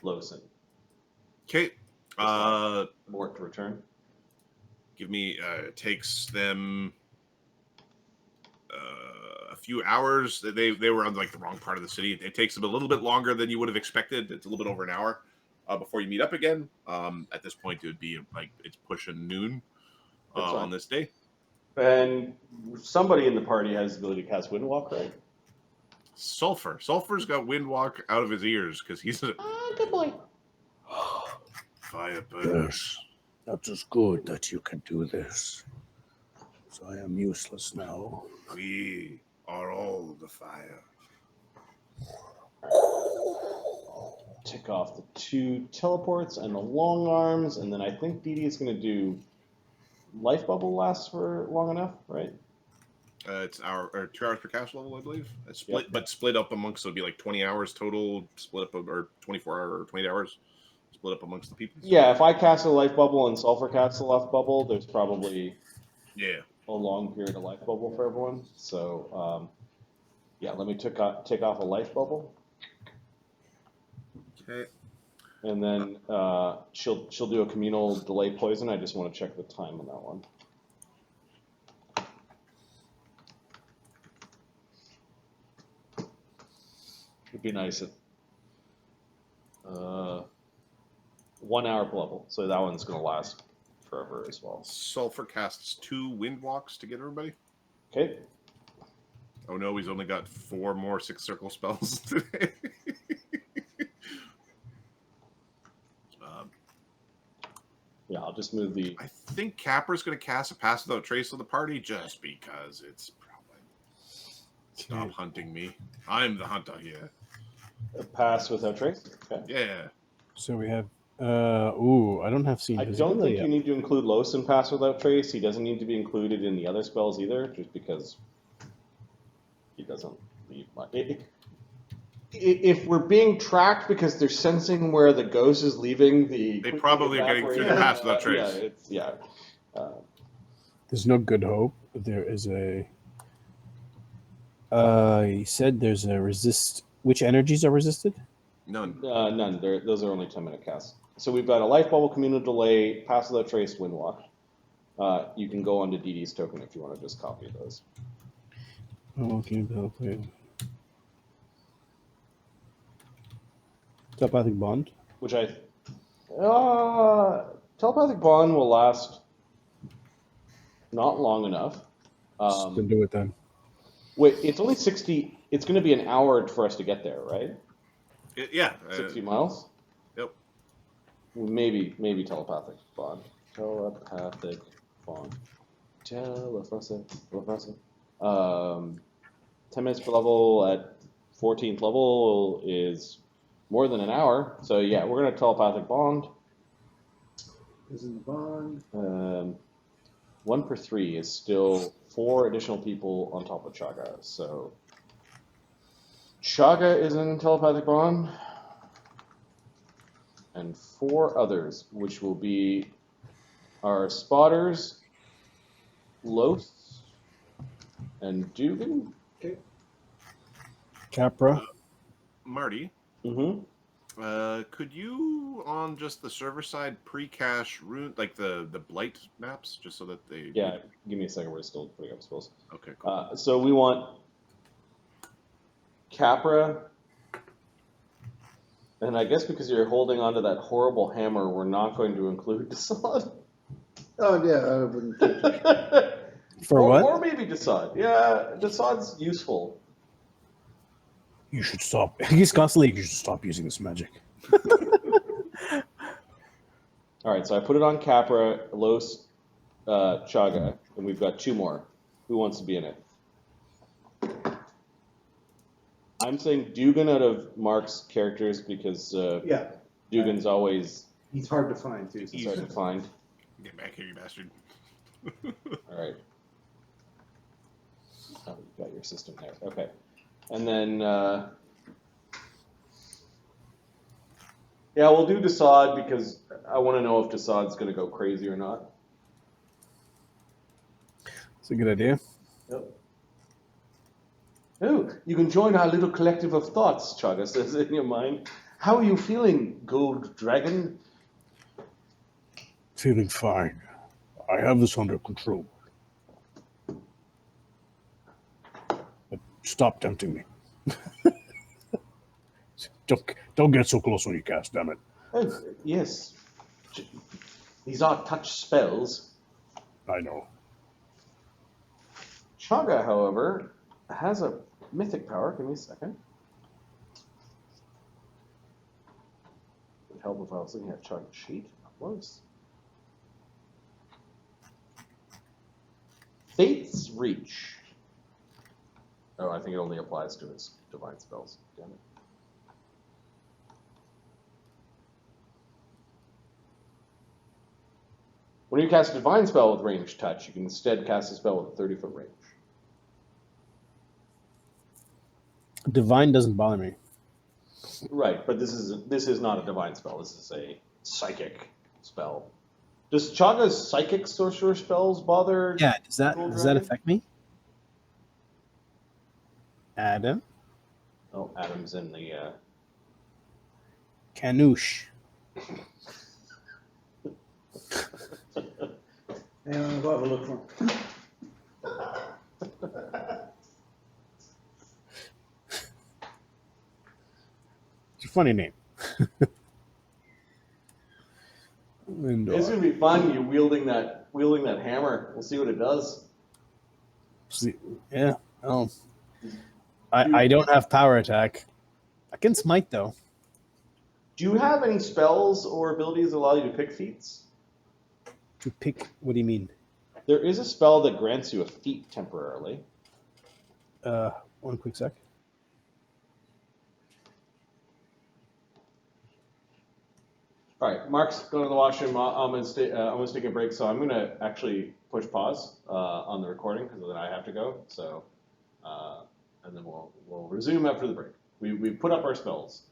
Lloes and Okay. Mort to return. Give me. It takes them a few hours. They were on like the wrong part of the city. It takes them a little bit longer than you would have expected. It's a little bit over an hour before you meet up again. At this point, it would be like it's pushing noon That's fine. on this day. And somebody in the party has the ability to cast Windwalk, right? Sulfur's got Windwalk out of his ears because he's a Good boy. firebird. Yes. That is good that you can do this. So I am useless now. We are all the fire. Tick off the 2 teleports and the long arms, and then I think Dee Dee is going to do life bubble lasts for long enough, right? It's 2 hours per cast level, I believe. It's split, Yep. but split up amongst, so it'd be like 20 hours total, split up, or 24 hour or 20 hours, split up amongst the people. Yeah, if I cast a life bubble and Sulfur casts a life bubble, there's probably Yeah. a long period of life bubble for everyone. So, let me take off a life bubble, Okay. and then she'll do a communal delay poison. I just want to check the time on that one. It'd be nice if 1 hour per level, so that one's gonna last forever as well. Sulfur casts 2 Windwalks to get everybody. Okay. Oh no, he's only got 4 more 6 circle spells today. Yeah, I'll just move the. I think Capra's going to cast a Pass Without Trace on the party just because it's probably. Stop hunting me. I'm the hunter here. Pass without trace. Okay. Yeah. So we have. I don't have seen. I don't visibility think yet. you need to include Los in Pass Without Trace. He doesn't need to be included in the other spells either, just because he doesn't leave much. If we're being tracked because they're sensing where the ghost is leaving, They probably are getting through the Pass Without Trace. There's no good hope. There is a. He said there's a resist. Which energies are resisted? None. None. Those are only 10-minute casts. So we've got a Life Bubble, Communal Delay, Pass Without Trace, Windwalk. You can go onto DD's token if you want to just copy those. Oh, okay, okay. Telepathic bond. Which Telepathic Bond will last not long enough. Just to do it then. Wait, it's only 60. It's going to be an hour for us to get there, right? Yeah. 60 miles? Yep. Maybe Telepathic Bond. Telepathic Bond. Telepathic. 10 minutes per level at 14th level is more than an hour. So yeah, we're going to Telepathic Bond. Is in the bond. 1 per 3 is still 4 additional people on top of Chaga. So Chaga is in Telepathic Bond. and 4 others, which will be our spotters, Lloes, and Dugan. Capra. Marty, Mm-hmm. could you on just the server side pre-cache rune like the Blight maps just so that they? Yeah, give me a second. We're still putting up spells. Okay, cool. So we want Capra, and I guess because you're holding onto that horrible hammer, we're not going to include Desaad. Oh yeah, I wouldn't. Take For or, what? Or maybe Desaad. Yeah, Desaad's useful. You should stop. He's constantly. You should stop using this magic. All right, so I put it on Capra, Los, Chaga, and we've got 2 more. Who wants to be in it? I'm saying Dugan out of Mark's characters because yeah, Dugan's always he's hard to find too. it's hard to find. Get back here, you bastard. All right. Oh, you got your system there. Okay. And then, yeah, we'll do Desaad because I want to know if Desaad's going to go crazy or not. It's a good idea. Yep. Oh, you can join our little collective of thoughts, Chaga says in your mind. How are you feeling, Gold Dragon? Feeling fine. I have this under control. But stop tempting me. Don't get so close when you cast, damn it. Oh, yes. These are touch spells. I know. Chaga, however, has a mythic power. Give me a second. It would help if I was looking at Chaga's sheet. Close. Fate's Reach. Oh, I think it only applies to his divine spells. Damn it. When you cast a divine spell with ranged touch, you can instead cast a spell with a 30-foot range. Divine doesn't bother me. Right, but this is not a divine spell. This is a psychic spell. Does Chaga's psychic sorcerer spells bother? Yeah, does that Dragon? affect me? Adam? Oh, Adam's in the. Canoosh. Yeah, I'll have a look for him. It's a funny name. And, It's gonna be fun. You wielding that hammer. We'll see what it does. yeah. Oh. I don't have power attack. I can smite though. Do you have any spells or abilities that allow you to pick feats? To pick, what do you mean? There is a spell that grants you a feat temporarily. One quick sec. All right, Mark's going to the washroom. I'm gonna take a break, so I'm gonna actually push pause on the recording because then I have to go. So, and then we'll resume after the break. We put up our spells.